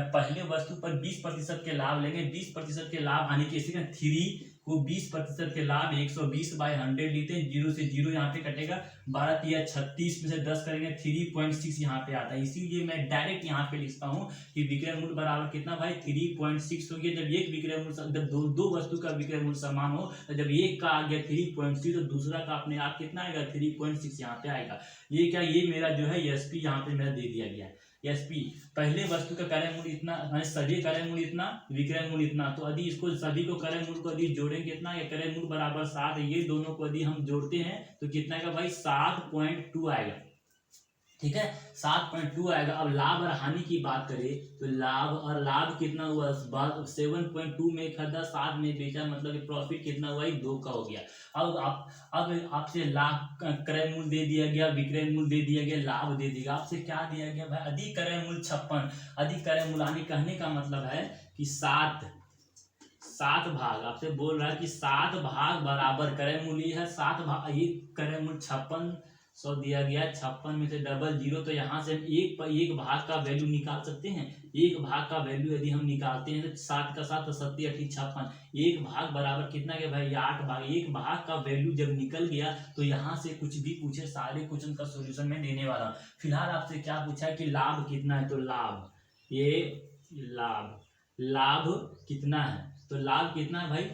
पहले वस्तु पर 20% के लाभ लेंगे, 20% के लाभ हानि के 3 को 20% के लाभ 120/100 लेते हैं, 0 से 0 यहाँ पे कटेगा, 12 तिया 36 में से 10 करेंगे 3.6 यहाँ पे आता है। इसीलिए मैं डायरेक्ट यहाँ पे लिखता हूँ कि विक्रय मूल्य बराबर कितना भाई 3.6 हो गया। जब एक विक्रय मूल्य, जब दो वस्तु का विक्रय मूल्य समान हो, तो जब एक का आ गया 3.6 तो दूसरा का अपने आप कितना आएगा 3.6 यहाँ पे आएगा। ये क्या, ये मेरा जो है एसपी यहाँ पे मेरा दे दिया गया है। एसपी पहले वस्तु का क्रय मूल्य इतना, सभी क्रय मूल्य इतना, विक्रय मूल्य इतना, तो यदि इसको सभी को क्रय मूल्य को यदि जोड़ेंगे कितना, या क्रय मूल्य बराबर 7, ये दोनों को यदि हम जोड़ते हैं तो कितना आएगा भाई 7.2 आएगा। ठीक है, 7.2 आएगा। अब लाभ और हानि की बात करें तो लाभ कितना हुआ, 7.2 में खरीदा, 7 में बेचा, मतलब प्रॉफिट कितना हुआ 2 का हो गया। अब आपसे लाभ क्रय मूल्य दे दिया गया, विक्रय मूल्य दे दिया गया, लाभ दे दिया, आपसे क्या दिया गया भाई अधिक क्रय मूल्य 56। अधिक क्रय मूल्य हानि, कहने का मतलब है कि 7 भाग, आपसे बोल रहा है कि 7 भाग बराबर क्रय मूल्य है, 7 भाग, ये क्रय मूल्य 5600 दिया गया, 56 में से 00, तो यहाँ से हम एक भाग का वैल्यू निकाल सकते हैं। एक भाग का वैल्यू यदि हम निकालते हैं तो 7 का 7 तो 7 8 56, एक भाग बराबर कितना गया भाई 8 भाग। एक भाग का वैल्यू जब निकल गया तो यहाँ से कुछ भी पूछे सारे क्वेश्चन का सोल्यूशन मैं देने वाला हूँ। फिलहाल आपसे क्या पूछा है कि लाभ कितना है, तो लाभ, ये लाभ कितना है, तो लाभ कितना है भाई,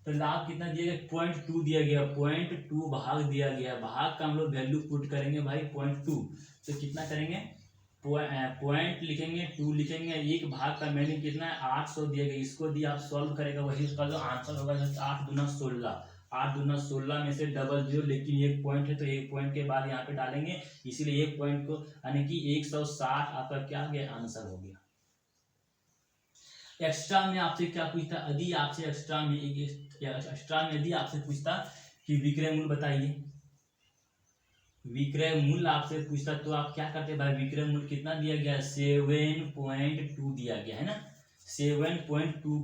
तो लाभ कितना दिया गया 0.2 दिया गया, 0.2 भाग दिया गया, भाग का हम लोग वैल्यू पुट करेंगे भाई 0.2, तो कितना करेंगे पॉइंट लिखेंगे 2 लिखेंगे, एक भाग का मीनिंग कितना है 800 दिया गया। इसको यदि आप सॉल्व करेगा वही उसका जो आंसर होगा 8 दूना 16, 8 दूना 16 में से 00, लेकिन एक पॉइंट है तो एक पॉइंट के बाद यहाँ पे डालेंगे, इसीलिए एक पॉइंट को यानी कि 160 आपका क्या गया आंसर हो गया। एक्स्ट्रा में आपसे क्या पूछता, यदि आपसे एक्स्ट्रा में यदि आपसे पूछता कि विक्रय मूल्य बताइए, विक्रय मूल्य आपसे पूछता तो आप क्या करते भाई, विक्रय मूल्य कितना दिया गया 7.2 दिया गया है ना, 7.2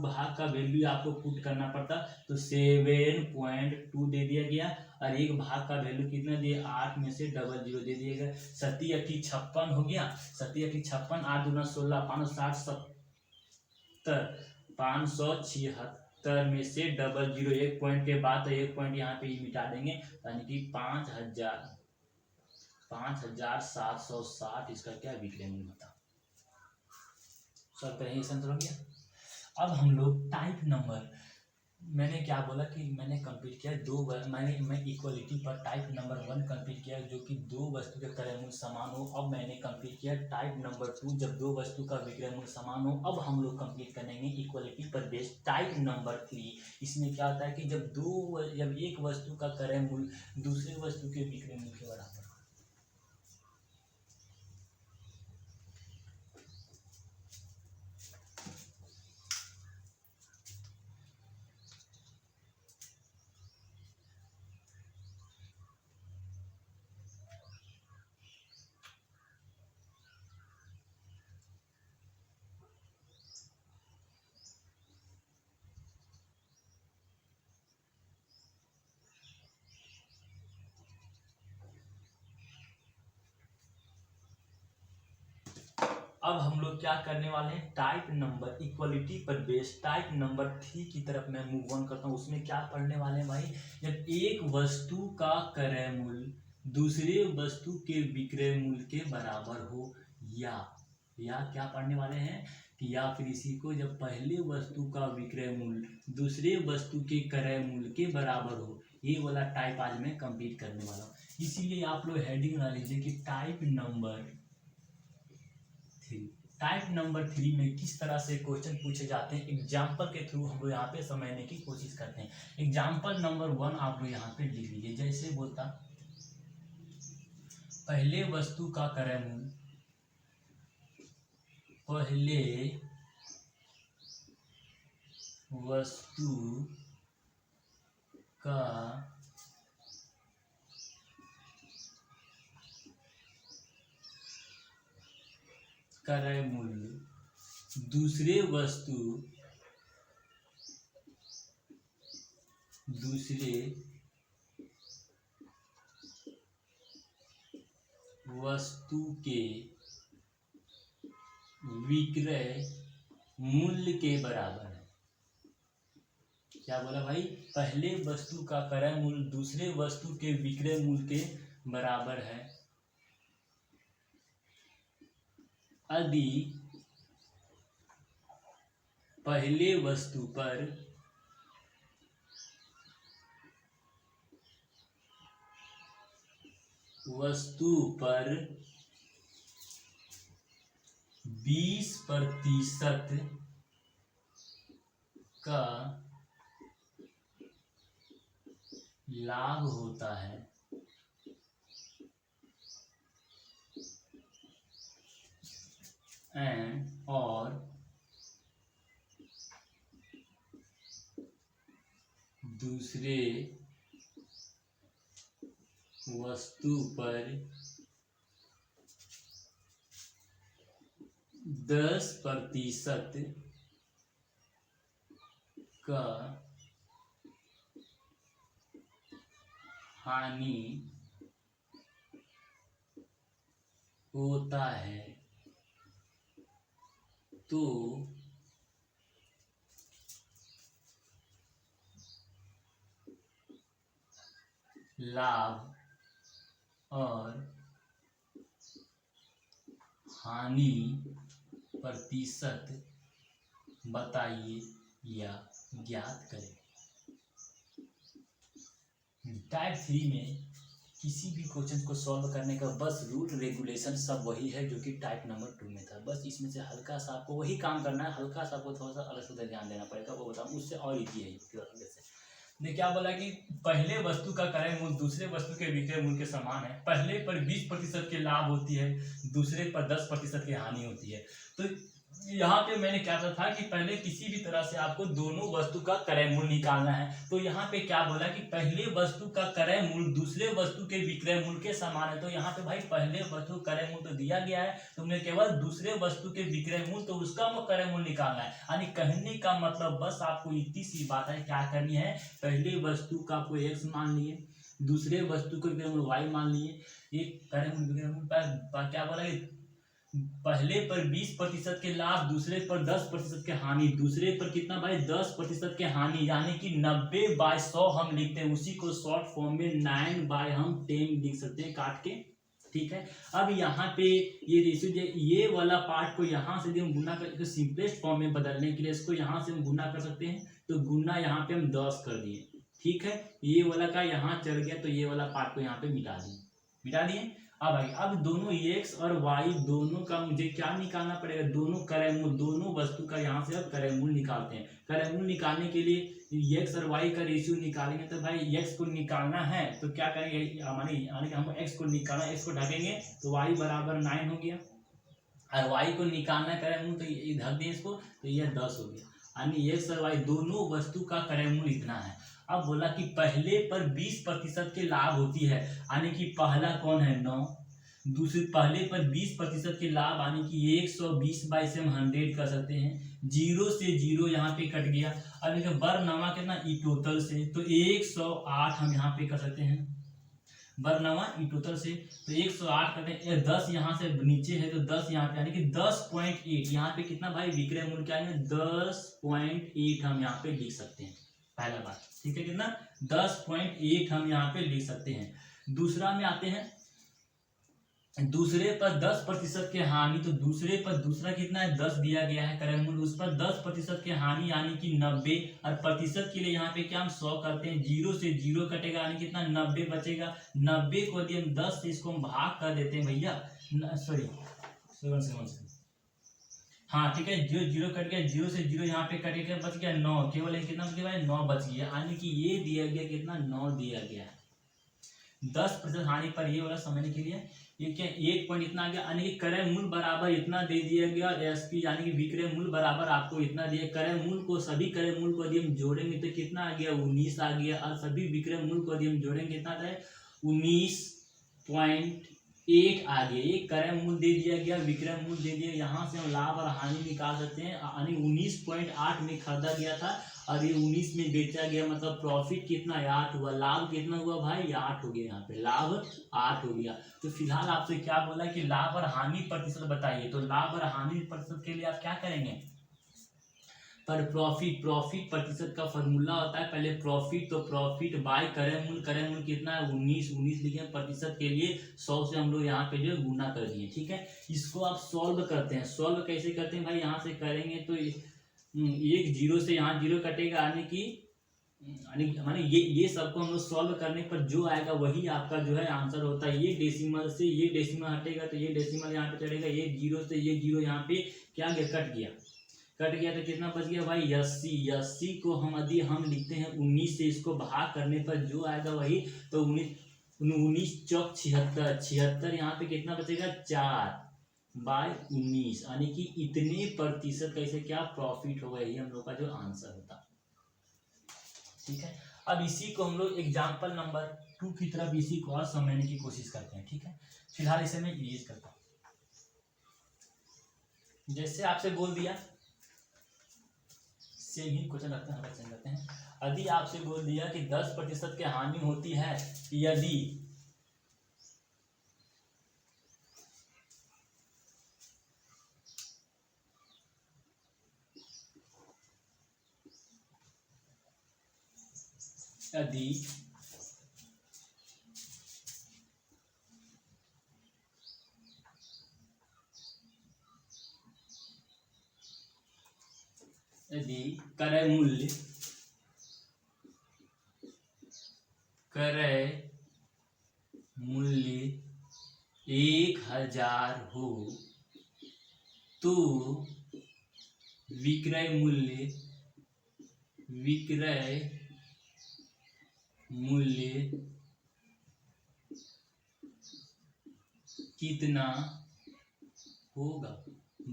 भाग का वैल्यू आपको पुट करना पड़ता, तो 7.2 दे दिया गया, और एक भाग का वैल्यू कितना दिया 8 में से 00 दे दिया गया। 7 8 56 हो गया, 7 8 56, 8 दूना 16, 560 576 में से 00, एक पॉइंट के बाद तो एक पॉइंट यहाँ पे मिटा देंगे, यानी कि 5760 इसका क्या विक्रय मूल्य बता। सॉल्व करेंगे, हो गया। अब हम लोग टाइप नंबर, मैंने क्या बोला कि मैंने कंप्लीट किया मैं इक्वलिटी पर टाइप नंबर 1 कंप्लीट किया, जो कि 2 वस्तु के क्रय मूल्य समान हो। अब मैंने कंप्लीट किया टाइप नंबर 2, जब 2 वस्तु का विक्रय मूल्य समान हो। अब हम लोग कंप्लीट करेंगे इक्वलिटी पर बेस्ड टाइप नंबर 3। इसमें क्या होता है कि जब एक वस्तु का क्रय मूल्य दूसरे वस्तु के विक्रय मूल्य के बराबर। अब हम लोग क्या करने वाले हैं, टाइप नंबर इक्वलिटी पर बेस्ड टाइप नंबर 3 की तरफ मैं मूव ऑन करता हूँ। उसमें क्या पढ़ने वाले हैं भाई, जब एक वस्तु का क्रय मूल्य दूसरे वस्तु के विक्रय मूल्य के बराबर हो, या क्या पढ़ने वाले हैं कि या फिर इसी को जब पहले वस्तु का विक्रय मूल्य दूसरे वस्तु के क्रय मूल्य के बराबर हो, ये वाला टाइप आज मैं कंप्लीट करने वाला हूँ। इसीलिए आप लोग हेडिंग बना लीजिए कि टाइप नंबर 3। टाइप नंबर 3 में किस तरह से क्वेश्चन पूछे जाते हैं, एग्जाम्पल के थ्रू हम लोग यहाँ पे समझने की कोशिश करते हैं। एग्जाम्पल नंबर 1 आप लोग यहाँ पे लिख लीजिए। जैसे बोलता पहले वस्तु का क्रय मूल्य, पहले वस्तु का क्रय मूल्य दूसरे वस्तु के विक्रय मूल्य के बराबर है। क्या बोला भाई, पहले वस्तु का क्रय मूल्य दूसरे वस्तु के विक्रय मूल्य के बराबर है यदि पहले वस्तु पर वस्तु पर 20% का लाभ होता है और दूसरे वस्तु पर 10% का हानि होता है तो लाभ और हानि प्रतिशत बताइए या ज्ञात करें। टाइप 3 में किसी भी क्वेश्चन को सॉल्व करने का बस रूल रेगुलेशन सब वही है जो कि टाइप नंबर 2 में था। बस इसमें से हल्का सा आपको वही काम करना है, हल्का सा आपको थोड़ा सा अलग से ध्यान देना पड़ेगा, वो बताऊँ उससे और ईजी है इसके जैसे। ने क्या बोला कि पहले वस्तु का क्रय मूल्य दूसरे वस्तु के विक्रय मूल्य के समान है, पहले पर 20% के लाभ होती है, दूसरे पर 10% की हानि होती है। तो यहाँ पे मैंने क्या था कि पहले किसी भी तरह से आपको दोनों वस्तु का क्रय मूल्य निकालना है। तो यहाँ पे क्या बोला कि पहले वस्तु का क्रय मूल्य दूसरे वस्तु के विक्रय मूल्य के समान है। तो यहाँ पे भाई पहले वस्तु क्रय मूल्य तो दिया गया है, तुमने केवल दूसरे वस्तु के विक्रय मूल्य तो उसका क्रय मूल्य निकालना है। यानी कहने का मतलब बस आपको इतनी सी बात है, क्या करनी है, पहले वस्तु का आपको x मान लिए, दूसरे वस्तु को विक्रय मूल्य y मान लिए, ये क्रय मूल्य विक्रय मूल्य क्या बोला, पहले पर 20% के लाभ, दूसरे पर 10% के हानि, दूसरे पर कितना भाई 10% के हानि, यानी कि 90/100 हम लिखते हैं, उसी को शॉर्ट फॉर्म में 9 हम 10 लिख सकते हैं काट के, ठीक है। अब यहाँ पे ये रेशियो, ये वाला पार्ट को यहाँ से हम गुना कर सिंपलेस्ट फॉर्म में बदलने के लिए इसको यहाँ से हम गुना कर सकते हैं। तो गुना यहाँ पे हम 10 कर दिए, ठीक है। ये वाला का यहाँ चल गया तो ये वाला पार्ट को यहाँ पे मिटा दिए। अब भाई अब दोनों x और y दोनों का मुझे क्या निकालना पड़ेगा, दोनों क्रय मूल्य, दोनों वस्तु का यहाँ से अब क्रय मूल्य निकालते हैं। क्रय मूल्य निकालने के लिए x और y का रेशियो निकालेंगे। तो भाई x को निकालना है तो क्या करेंगे, यानी हमको x को निकालना, x को ढकेंगे तो y बराबर 9 हो गया, और y को निकालना क्रय मूल्य तो ये ढक दें इसको तो ये 10 हो गया। यानी x और y दोनों वस्तु का क्रय मूल्य इतना है। अब बोला कि पहले पर 20% के लाभ होती है, यानी कि पहला कौन है 9, दूसरे पहले पर 20% के लाभ, यानी कि 120 से हम 100 कर सकते हैं, 0 से 0 यहाँ पे कट गया। अब देखिए बरनवा कितना ई टोटल से, तो 108 हम यहाँ पे कर सकते हैं, बरनवा ई टोटल से तो 108 करते हैं, 10 यहाँ से नीचे है तो 10 यहाँ पे, यानी कि 10.8 यहाँ पे कितना भाई विक्रय मूल्य क्या है 10.8 हम यहाँ पे लिख सकते हैं, पहला बात, ठीक है। कितना 10.8 हम यहाँ पे लिख सकते हैं। दूसरा में आते हैं, दूसरे पर 10% की हानि, तो दूसरे पर दूसरा कितना है 10 दिया गया है क्रय मूल्य, उस पर 10% की हानि यानी कि 90, और प्रतिशत के लिए यहाँ पे क्या हम 100 करते हैं, 0 से 0 कटेगा यानी कितना 90 बचेगा। 90 को यदि हम 10 से इसको हम भाग कर देते हैं भैया, सॉरी 7 हाँ ठीक है, 0 कट गया, 0 से 0 यहाँ पे कटेगा, बच गया 9, केवल कितना बच गया 9 बच गया, यानी कि ये दिया गया कितना 9 दिया गया है। 10% हानि पर ये वाला समझने के लिए ये क्या 1 पॉइंट इतना आ गया, यानी कि क्रय मूल्य बराबर इतना दे दिया गया, एसपी यानी कि विक्रय मूल्य बराबर आपको इतना दिया। क्रय मूल्य को सभी क्रय मूल्य को यदि हम जोड़ेंगे तो कितना आ गया 19 आ गया, और सभी विक्रय मूल्य को यदि हम जोड़ेंगे कितना आता है 19.8 आ गया। ये क्रय मूल्य दे दिया गया, विक्रय मूल्य दे दिया, यहाँ से हम लाभ और हानि निकाल सकते हैं। यानी 19.8 में खरीदा गया था और ये 19 में बेचा गया, मतलब प्रॉफिट कितना 8 हुआ, लाभ कितना हुआ भाई 8 हो गया, यहाँ पे लाभ 8 हो गया। तो फिलहाल आपसे क्या बोला कि लाभ और हानि प्रतिशत बताइए, तो लाभ और हानि प्रतिशत के लिए आप क्या करेंगे, पर प्रॉफिट प्रतिशत का फॉर्मूला होता है पहले प्रॉफिट, तो प्रॉफिट बाय क्रय मूल्य कितना है 19 लिखे प्रतिशत के लिए 100 से हम लोग यहाँ पे जो गुना कर दिए। ठीक है, इसको आप सॉल्व करते हैं। सॉल्व कैसे करते हैं भाई, यहाँ से करेंगे तो एक जीरो से यहाँ जीरो कटेगा, माने ये सबको हम लोग सॉल्व करने पर जो आएगा वही आपका जो है आंसर होता है। ये डेसिमल से ये डेसिमल हटेगा तो ये डेसिमल यहाँ पे चढ़ेगा, ये जीरो से ये जीरो यहाँ पे क्या गया, कट गया तो कितना बच गया भाई 80। 80 को यदि हम लिखते हैं 19 से, इसको भाग करने पर जो आएगा वही, तो 19 चौक 76, 76 यहाँ पे कितना बचेगा 4/19, यानी कि इतने प्रतिशत कैसे क्या प्रॉफिट होगा, यही हम लोग का जो आंसर होता। ठीक है, अब इसी को हम लोग एग्जाम्पल नंबर 2 की तरफ इसी को और समझने की कोशिश करते हैं। ठीक है, फिलहाल इसे मैं इरेज करता हूँ। जैसे आपसे बोल दिया, सेम ही क्वेश्चन रखते हैं, यदि आपसे बोल दिया कि 10% की हानि होती है यदि क्रय मूल्य 1000 हो तो विक्रय मूल्य कितना होगा।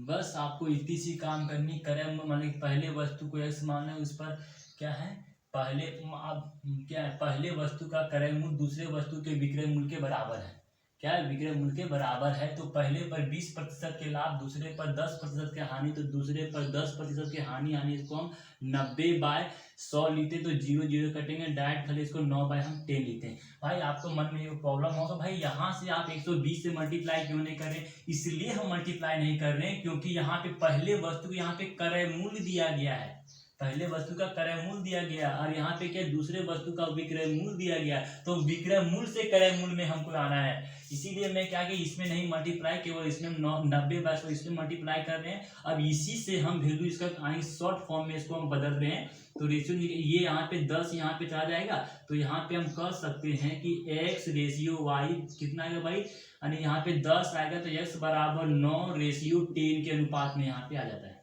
बस आपको इतनी सी काम करनी, क्रय माने पहले वस्तु को x मानना है, उस पर क्या है पहले वस्तु का क्रय मूल्य दूसरे वस्तु के विक्रय मूल्य के बराबर है। क्या है, विक्रय मूल्य के बराबर है, तो पहले पर 20% के लाभ, दूसरे पर 10% की हानि, तो दूसरे पर 10% की हानि इसको हम 90/100 लिखते, तो 0 0 कटेंगे, डायरेक्ट खाली इसको 9/10 लिखते हैं। भाई आपको मन में ये प्रॉब्लम होगा, भाई यहाँ से आप 120 से मल्टीप्लाई क्यों नहीं कर रहे, इसलिए हम मल्टीप्लाई नहीं कर रहे हैं क्योंकि यहाँ पे पहले वस्तु को यहाँ पे क्रय मूल्य दिया गया है, पहले वस्तु का क्रय मूल्य दिया गया और यहाँ पे क्या दूसरे वस्तु का विक्रय मूल्य दिया गया, तो विक्रय मूल्य से क्रय मूल्य में हमको आना है। इसीलिए मैं क्या कि इसमें नहीं मल्टीप्लाई, केवल इसमें 90/100 इसमें मल्टीप्लाई कर रहे हैं। अब इसी से हम वैल्यू इसका शॉर्ट फॉर्म में इसको हम बदल रहे हैं, तो रेशियो ये यहाँ पे 10 यहाँ पे चला जाएगा, तो यहाँ पे हम कह सकते हैं कि x रेशियो y कितना आएगा भाई, यानी यहाँ पे 10 आएगा तो x बराबर 9:10 के अनुपात में यहाँ पे आ जाता है।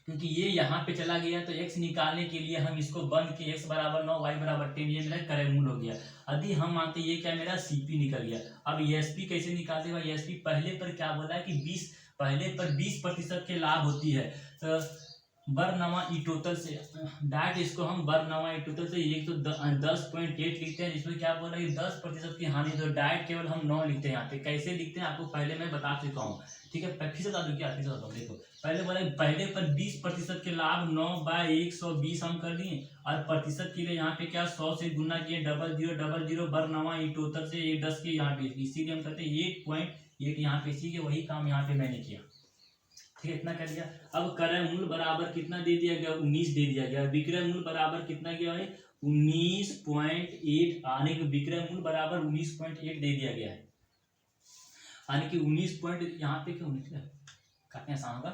क्योंकि ये यहाँ पे चला गया तो x निकालने के लिए हम इसको बंद किए, x बराबर 9 y बराबर 10, ये मेरा क्रय मूल्य हो गया। यदि हम मानते ये क्या मेरा CP निकल गया। अब ESP कैसे निकालते हैं, ESP पहले पर क्या बोला है कि 20% के लाभ होती है, तो बरनवा ई टोटल से डायरेक्ट इसको हम बरनवा ई टोटल से 110.8 लिखते हैं, जिसमें क्या बोल रहा है 10% की हानि, तो डायरेक्ट केवल हम 9 लिखते हैं। यहाँ पे कैसे लिखते हैं आपको पहले मैं बता चुका हूँ। ठीक है, फिर से बता दूं क्या, फिर से बताऊँ, देखो पहले बोला पहले पर 20% के लाभ 9/120 हम कर दिए, और प्रतिशत के लिए यहाँ पे क्या 100 से गुना किए, 0000 बरनवा ई टोटल से 10 के यहाँ पे, इसीलिए हम करते हैं 8.8 यहाँ पे, इसी के वही काम यहाँ पे मैंने किया। ठीक है, इतना कर दिया। अब क्रय मूल्य बराबर कितना दे दिया गया, 19 दे दिया गया। विक्रय मूल्य बराबर कितना गया है 19.8, आने के विक्रय मूल्य बराबर 19.8 दे दिया गया है, यानी कि 19 पॉइंट यहाँ पे क्यों काटने आसान होगा,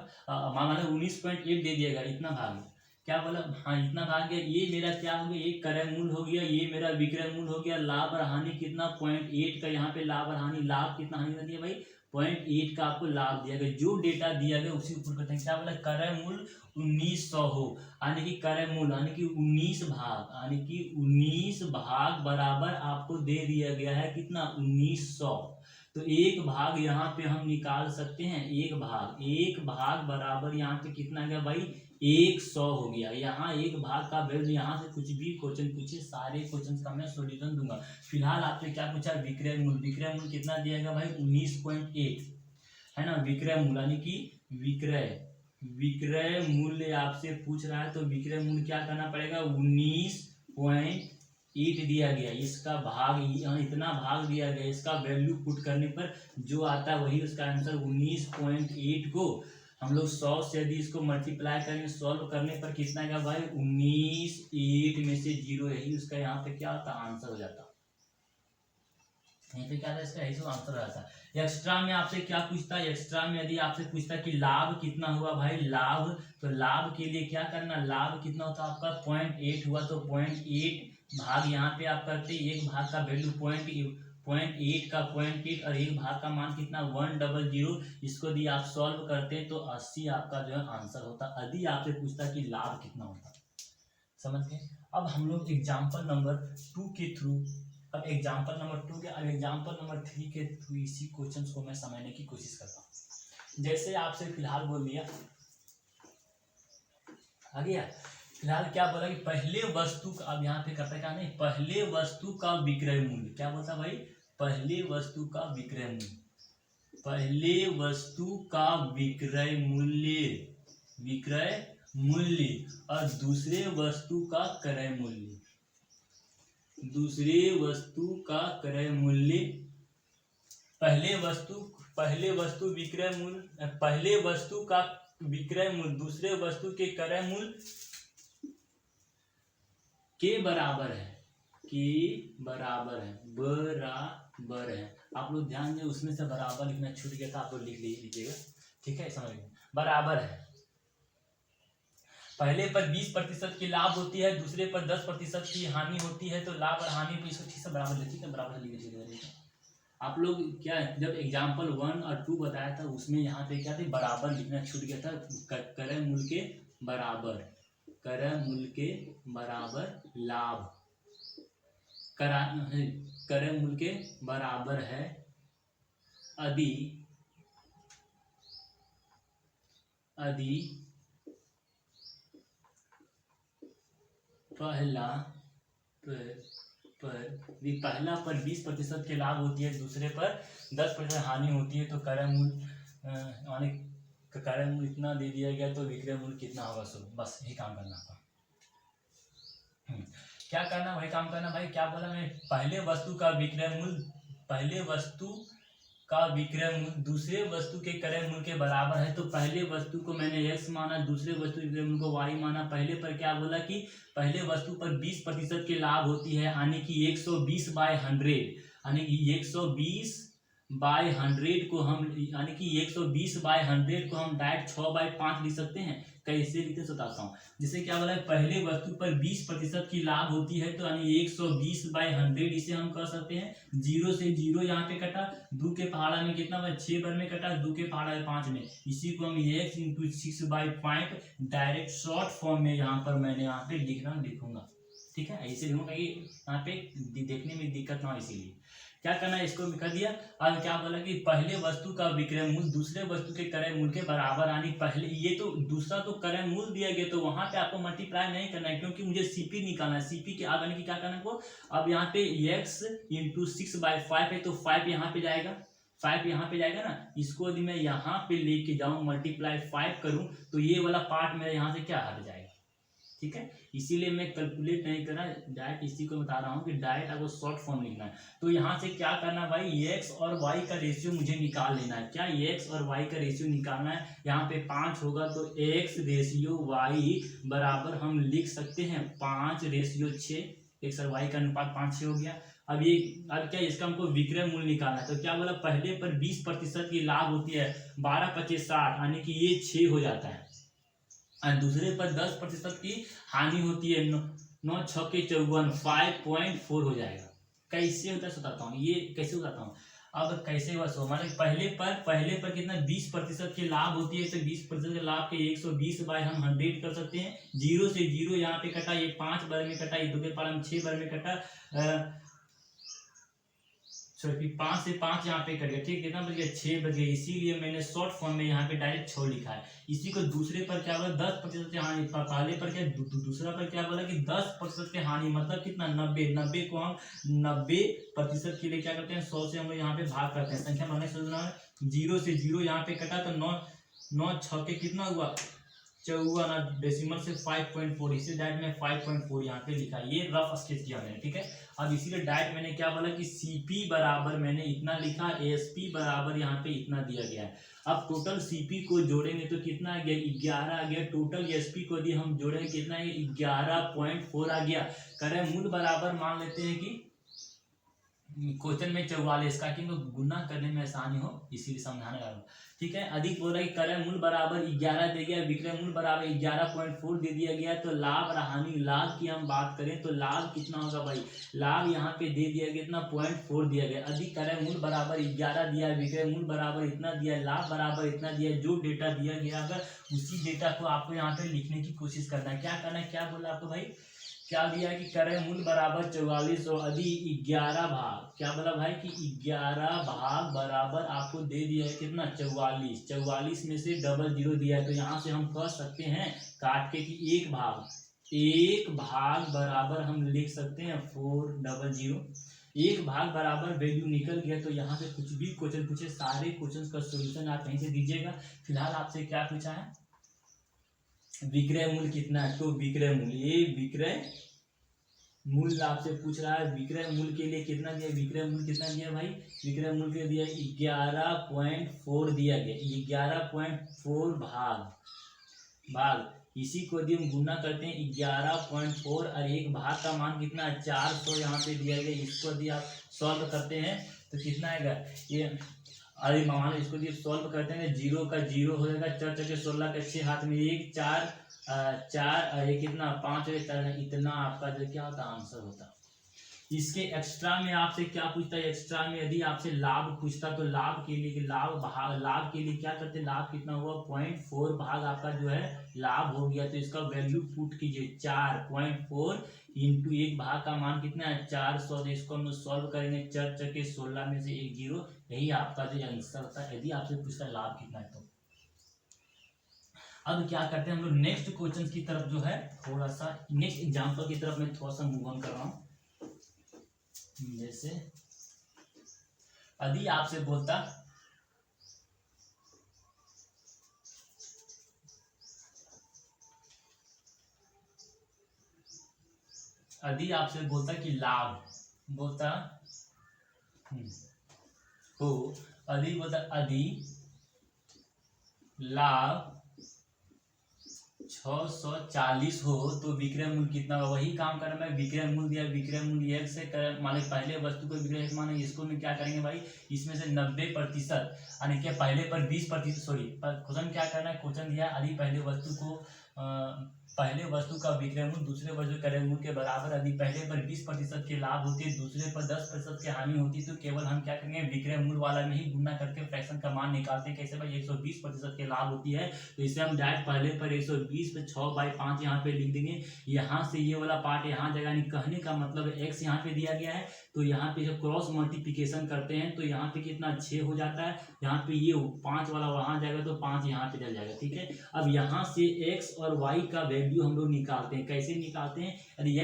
मान लो 19.8 दे दिया गया, इतना भाग क्या बोला, हाँ इतना भाग गया। ये मेरा क्या हो गया, एक क्रय मूल्य हो गया, ये मेरा विक्रय मूल्य हो गया। लाभ और हानि कितना 0.8 का, यहाँ पे लाभ और हानि, लाभ कितना हानि कर दिया भाई 0.8 का आपको लाभ दिया गया। जो डेटा दिया गया उसी ऊपर करते हैं। क्या बोला, क्रय मूल्य 1900 हो, यानी कि क्रय मूल्य यानी कि 19 भाग, यानी कि 19 भाग बराबर आपको दे दिया गया है कितना 1900, तो एक भाग यहाँ पे हम निकाल सकते हैं। एक भाग बराबर यहाँ पे कितना गया भाई 100 हो गया। यहाँ एक भाग का वैल्यू, यहाँ से कुछ भी क्वेश्चन पूछे सारे क्वेश्चन का मैं सॉल्यूशन दूंगा। फिलहाल आपसे क्या पूछा, विक्रय मूल्य। विक्रय मूल्य कितना दिया गया भाई 19.8 है ना, विक्रय मूल्य यानी कि विक्रय मूल्य आपसे पूछ रहा है, तो विक्रय मूल्य क्या करना पड़ेगा 19.8 दिया गया, इसका भाग इतना भाग दिया गया, इसका वैल्यू पुट करने पर जो आता है वही उसका आंसर 19.8 को हम लोग 100 से यदि इसको मल्टीप्लाई करेंगे, सॉल्व करने पर कितना आएगा भाई 19, 8 में से 0, यही उसका यहाँ पे क्या होता आंसर हो जाता। यहीं पे क्या था इसका, यही सब आंसर हो जाता। एक्स्ट्रा में आपसे क्या पूछता है, एक्स्ट्रा में यदि आपसे पूछता कि लाभ कितना हुआ भाई, लाभ, तो लाभ के लिए क्या करना, लाभ कितना होता आपका 0.8 हुआ, तो 0.8 भाग यहाँ पे आप करते, एक भाग का वैल्यू 0.8 का 0.8 और एक भाग का मान कितना 100। इसको यदि आप सॉल्व करते हैं तो 80 आपका जो है आंसर होता, यदि आपसे पूछता कि लाभ कितना होता। समझ गए। अब हम लोग एग्जाम्पल नंबर 2 के थ्रू, अब एग्जाम्पल नंबर 2 के, अब एग्जाम्पल नंबर 3 के थ्रू इसी क्वेश्चन को मैं समझने की कोशिश करता हूँ। जैसे आपसे फिलहाल बोल दिया आ गया, फिलहाल क्या बोला कि पहले वस्तु का, अब यहाँ पे करता क्या नहीं, पहले वस्तु का विक्रय मूल्य, क्या बोलता भाई, पहले वस्तु का विक्रय मूल्य, पहले वस्तु का विक्रय मूल्य, विक्रय मूल्य, और दूसरे वस्तु का क्रय मूल्य, दूसरे वस्तु का क्रय मूल्य, पहले वस्तु विक्रय मूल्य, पहले वस्तु का विक्रय मूल्य दूसरे वस्तु के क्रय मूल्य के बराबर है, के बराबर है, बराबर है। आप लोग ध्यान दें, उसमें से बराबर लिखना छूट गया था, आप लोग लिख लीजिएगा, ठीक है, समझ गए, बराबर है। पहले पर 20% की लाभ होती है, दूसरे पर 10% की हानि होती है, तो लाभ और हानि पर इसको ठीक से बराबर, ठीक है, बराबर लिख लीजिएगा। आप लोग क्या जब एग्जाम्पल 1 और 2 बताया था उसमें यहाँ पे क्या था, बराबर लिखना छूट गया था, क्रय मूल्य के बराबर, क्रय मूल्य के बराबर लाभ, क्रय मूल्य के बराबर है यदि पहला पर 20% के लाभ होती है, दूसरे पर 10% हानि होती है, तो क्रय मूल्य क्रय मूल्य इतना दे दिया गया, तो विक्रय मूल्य कितना होगा। सो बस यही काम करना था। क्या करना, वही काम करना भाई। क्या बोला मैं, पहले वस्तु का विक्रय मूल्य, पहले वस्तु का विक्रय मूल्य दूसरे वस्तु के क्रय मूल्य के बराबर है, तो पहले वस्तु को मैंने x माना, दूसरे वस्तु के विक्रय मूल्य को y माना। पहले पर क्या बोला कि पहले वस्तु पर 20% की लाभ होती है, यानी कि 120/100, यानी कि 120/100 को हम, यानी कि 120/100 को हम डायरेक्ट 6/5 लिख सकते हैं। कैसे लिखते बताता हूँ। जैसे क्या बोला है, पहले वस्तु पर 20% की लाभ होती है, तो यानी 120/100 इसे हम कह सकते हैं। 0 से 0 यहाँ पे कटा, 2 के पहाड़ा में कितना हुआ 6 बार में कटा, 2 के पहाड़ा में 5 में, इसी को हम x × 6/5 डायरेक्ट शॉर्ट फॉर्म में यहाँ पर मैंने यहाँ पे लिखूंगा, ठीक है, ऐसे लिखूंगा कि यहाँ पे देखने में दिक्कत ना हो, इसीलिए क्या करना है, इसको कर दिया। अब क्या बोला कि पहले वस्तु का विक्रय मूल्य दूसरे वस्तु के क्रय मूल्य के बराबर, यानी पहले ये तो दूसरा तो क्रय मूल्य दिया गया, तो वहां पे आपको मल्टीप्लाई नहीं करना है, क्योंकि मुझे सीपी निकालना है। सीपी के आगे की क्या करना है को, अब यहाँ पे x × 6/5 है, तो 5 यहाँ पे जाएगा, 5 यहाँ पे जाएगा ना। इसको यदि मैं यहाँ पे लेके जाऊँ, मल्टीप्लाई 5 करूँ, तो ये वाला पार्ट मेरा यहाँ से क्या हट जाएगा, ठीक है। इसीलिए मैं कैलकुलेट नहीं कर रहा, डायरेक्ट इसी को बता रहा हूँ कि डायरेक्ट आपको शॉर्ट फॉर्म लिखना है। तो यहाँ से क्या करना भाई, x और y का रेशियो मुझे निकाल लेना है। क्या x और y का रेशियो निकालना है। यहाँ पे 5 होगा, तो x रेशियो y बराबर हम लिख सकते हैं 5/6। x और y का अनुपात 5:6 हो गया। अब क्या इसका हमको विक्रय मूल्य निकालना है। तो क्या बोला, पहले पर 20% की लाभ होती है, 12×5 = 60, यानी कि ये 6 हो जाता है, और दूसरे पर 10% की हानि होती है, 9×6 = 54, 5.4 हो जाएगा। कैसे होता है बताता हूँ, ये कैसे बताता हूँ। अब कैसे हुआ सो, हमारे पहले पर कितना 20% की लाभ होती है, तो 20% के लाभ के 120/100 कर सकते हैं। 0 से 0 यहाँ पे कटा, ये 5 बार में कटा, ये 2 के पहाड़ा में 6 बार में कटा, 5 से 5 यहाँ पे कट गया, ठीक, कितना बच गया 6 बच गया। इसीलिए मैंने शॉर्ट फॉर्म में यहाँ पे डायरेक्ट 6 लिखा है। इसी को दूसरे पर क्या बोला, 10% की हानि, पहले पर क्या, दूसरा पर क्या बोला कि 10% की हानि, मतलब कितना 90 को हम 90% के लिए क्या करते हैं, 100 से हम लोग यहाँ पे भाग करते हैं, संख्या बढ़ने से 0 से 0 यहाँ पे कटा, तो 9×6 कितना हुआ 54 डेसिमल से 5.4, इसी डायरेक्ट में 5.4 यहाँ पे लिखा है, ये रफ स्केच किया मैंने, ठीक है। अब इसीलिए डायरेक्ट मैंने क्या बोला कि सीपी बराबर मैंने इतना लिखा, एएसपी बराबर यहाँ पे इतना दिया गया है। अब टोटल सीपी को जोड़ेंगे तो कितना आ गया, 11 आ गया। टोटल एसपी को यदि हम जोड़ेंगे कितना है, 11.4 आ गया। क्रय मूल्य बराबर मान लेते हैं कि क्वेश्चन में 44 का, कि गुना करने में आसानी हो इसीलिए समझाने वाला हूँ, ठीक है। अधिक बोल रहा है क्रय मूल्य बराबर 11 दे गया, विक्रय मूल्य बराबर 11.4 दे दिया गया। तो लाभ और हानि, लाभ की हम बात करें तो लाभ कितना होगा भाई, लाभ यहाँ पे दे दिया गया इतना 0.4 दिया गया। अधिक क्रय मूल्य बराबर 11 दिया, विक्रय मूल्य बराबर इतना दिया, लाभ बराबर इतना दिया। जो डेटा दिया गया अगर उसी डेटा को आपको यहाँ पे लिखने की कोशिश करना है। क्या करना है, क्या बोला आपको भाई, क्या दिया है कि क्रय मूल्य बराबर 44 और अधिक 11 भाग, क्या बोला भाई कि 11 भाग बराबर आपको दे दिया है कितना, 44। 44 में से 00 दिया है, तो यहाँ से हम कह सकते हैं काट के कि एक भाग बराबर हम लिख सकते हैं 400। एक भाग बराबर वैल्यू निकल गया। तो यहाँ से कुछ भी क्वेश्चन पूछे, सारे क्वेश्चन का सोल्यूशन आप कहीं से दीजिएगा। फिलहाल आपसे क्या पूछा है, विक्रय मूल्य कितना है, तो विक्रय मूल्य, ये विक्रय मूल्य आपसे पूछ रहा है। विक्रय मूल्य के लिए कितना दिया, विक्रय मूल्य कितना दिया भाई, विक्रय मूल्य के दिया 11.4 दिया गया। 11.4 भाग इसी को यदि हम गुना करते हैं 11.4 और एक भाग का मान कितना है 400 यहाँ पे दिया गया। इसको यदि आप सॉल्व करते हैं तो कितना आएगा, ये अरे मान इसको यदि सॉल्व करते हैं 0 का 0 हो जाएगा, 4 चौके 16 के 6 हाथ में 1, 4 ये कितना 5 और 4, इतना आपका जो क्या होता आंसर होता। इसके एक्स्ट्रा में आपसे क्या पूछता है, एक्स्ट्रा में यदि आपसे लाभ पूछता तो लाभ के लिए लाभ के लिए क्या करते, लाभ कितना हुआ 0.4 भाग आपका जो है लाभ हो गया। तो इसका वैल्यू पुट कीजिए 4.4 इंटू एक भाग का मान कितना है 400। इसको हम सॉल्व करेंगे, 4 चौके 16 में से 1 0, यही आपका जो आंसर होता है यदि आपसे पूछता है लाभ कितना है। तो अब क्या करते हैं हम लोग नेक्स्ट क्वेश्चन की तरफ जो है थोड़ा सा, नेक्स्ट एग्जांपल की तरफ मैं थोड़ा सा मूव ऑन कर रहा हूं। जैसे यदि आपसे बोलता कि लाभ बोलता हो, यदि लाभ 640 हो तो विक्रय मूल्य कितना होगा। वही काम करना, मैं विक्रय मूल्य दिया, विक्रय मूल्य 1 से कर माने पहले वस्तु को विक्रय माने, इसको में क्या करेंगे भाई, इसमें से 90% यानी कि पहले पर 20%, सॉरी क्वेश्चन क्या करना है, क्वेश्चन दिया यदि पहले वस्तु का विक्रय मूल्य दूसरे वस्तु क्रय मूल्य के बराबर, यदि पहले पर 20% के लाभ होते, दूसरे पर 10% की हानि होती, तो केवल हम क्या करेंगे विक्रय मूल्य वाला में ही गुना करके फ्रैक्शन का मान निकालते हैं। कैसे भाई, 120% के लाभ होती है तो इसे हम डायरेक्ट पहले पर 120 पे 6/5 यहाँ पे लिख देंगे। यहाँ से ये वाला पार्ट यहाँ जगह, कहने का मतलब x यहाँ पे दिया गया है, तो यहाँ पे जब क्रॉस मल्टीप्लिकेशन करते हैं तो यहाँ पे कितना 6 हो जाता है, यहाँ पे ये 5 वाला वहां जाएगा तो 5 यहाँ पे चल जाएगा, ठीक है। अब यहाँ से x और y का वैल्यू हम लोग निकालते हैं। कैसे निकालते हैं, यदि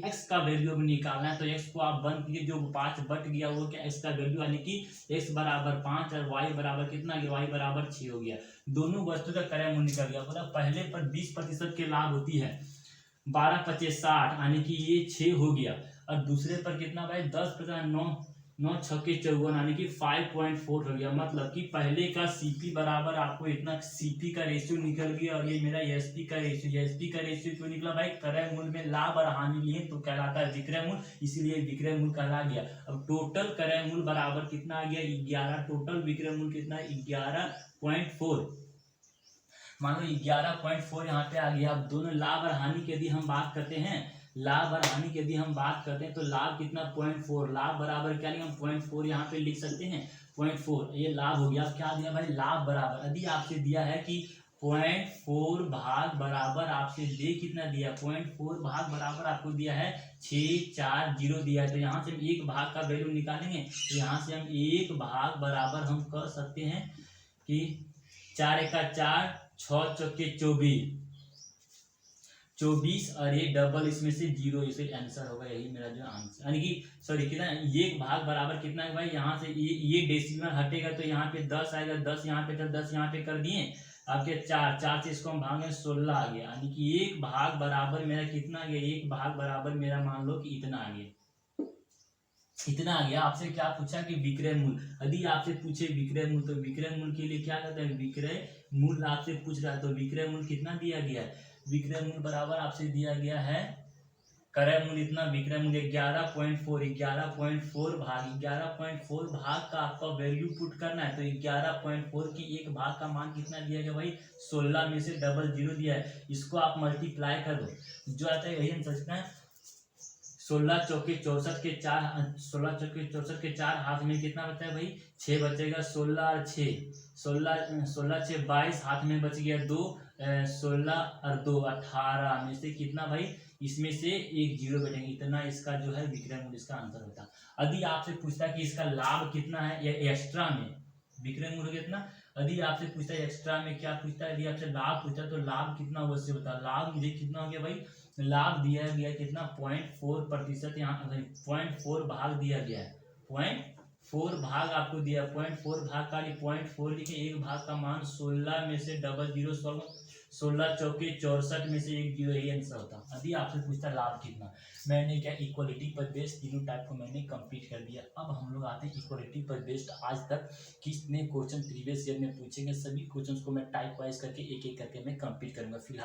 x का वैल्यू हमें निकालना है तो x को आप बंद कीजिए, जो 5 बट गया वो क्या x का वैल्यू, यानी कि x बराबर 5 और y बराबर कितना, y बराबर 6 हो गया। दोनों वस्तु का क्रय मूल्य निकल गया। मतलब पहले पर 20% के लाभ होती है, 12 25 60 यानी कि ये 6 हो गया, और दूसरे पर कितना भाई 10%, 9 छक्के 54 यानी कि 5.4 हो गया। मतलब कि पहले का सीपी बराबर आपको इतना सीपी का रेशियो निकल गया, और ये मेरा एसपी का रेशियो क्यों निकला भाई, क्रय मूल्य में लाभ और हानि लिए तो कहलाता है विक्रय मूल्य, इसीलिए विक्रय मूल्य कहला गया। अब टोटल क्रय मूल्य बराबर कितना आ गया 11, टोटल विक्रय मूल्य कितना है 11.4, मान लो 11.4 यहाँ पे आ गया। अब दोनों लाभ और हानि की यदि हम बात करते हैं, लाभ और हानि की यदि हम बात करते हैं तो लाभ कितना 0.4, लाभ बराबर क्या लिया हम 0.4 यहाँ पे लिख सकते हैं 0.4, ये लाभ हो गया। अब क्या दिया भाई, लाभ बराबर यदि आपसे दिया है कि 0.4 भाग बराबर, आपसे दे कितना दिया 0.4 भाग बराबर आपको दिया है 640 दिया है, तो यहाँ से हम एक भाग का वैल्यू निकालेंगे। तो यहाँ से हम एक भाग बराबर हम कह सकते हैं कि 4 एका 4, 6 चौके 24 और ये डबल इसमें से 0, इसे आंसर होगा, यही मेरा जो आंसर, यानी कि सॉरी कितना, एक भाग बराबर कितना है भाई, यहाँ से ये डेसिमल हटेगा तो यहाँ पे 10 आएगा, 10 यहाँ पे 10 यहाँ पे कर दिए आपके 4 से इसको हम भागें 16 आ गया, यानी कि एक भाग बराबर मेरा कितना आ गया, एक भाग बराबर मेरा मान लो कि इतना आ गया, इतना आ गया। आपसे क्या पूछा कि विक्रय मूल्य, यदि आपसे पूछे विक्रय मूल्य तो विक्रय मूल्य के लिए क्या करते हैं, विक्रय मूल्य आपसे पूछ रहा है तो विक्रय मूल्य कितना दिया गया है, विक्रय मूल्य बराबर आपसे दिया गया है क्रय मूल्य इतना, विक्रय मूल्य 11.4, 11.4 भाग 11.4 भाग का आपका वैल्यू पुट करना है, तो 11.4 की एक भाग का मान कितना दिया गया भाई, 16 में से 00 दिया है, इसको आप मल्टीप्लाई कर दो, जो आता है वही हम समझते हैं। 16 चौके 64 के 4, 16 चौके 64 के 4 हाथ में कितना बचा है भाई, 6 बचेगा, 16 और 6, 16 6 22, हाथ में बच गया 2, 16 और 2 18 में से कितना भाई, इसमें से एक जीरो बैठेंगे, इतना इसका जो है विक्रय मूल्य इसका आंसर होता है। यदि आपसे पूछता है कि इसका लाभ कितना है या एक्स्ट्रा में, विक्रय मूल्य कितना, यदि आपसे पूछता है एक्स्ट्रा में क्या पूछता है, यदि आपसे लाभ पूछता है तो लाभ कितना अवश्य बता, लाभ मुझे कितना हो गया भाई, लाभ दिया गया कितना 0.4%, यहाँ 0.4 भाग दिया गया है, 0.4 भाग आपको दिया, 0.4 भाग का 0.4 लिखे, एक भाग का मान 16 में से 00 16 चौके 64 में से एक जीरो, यही आंसर होता। अभी आपसे पूछता लाभ कितना, मैंने क्या इक्वालिटी पर बेस्ड तीनों टाइप को मैंने कंप्लीट कर दिया। अब हम लोग आते हैं इक्वालिटी पर बेस्ड आज तक कितने क्वेश्चन प्रीवियस ईयर में पूछेंगे, सभी क्वेश्चंस को मैं टाइप वाइज करके एक एक करके मैं कंप्लीट करूंगा। फिलहाल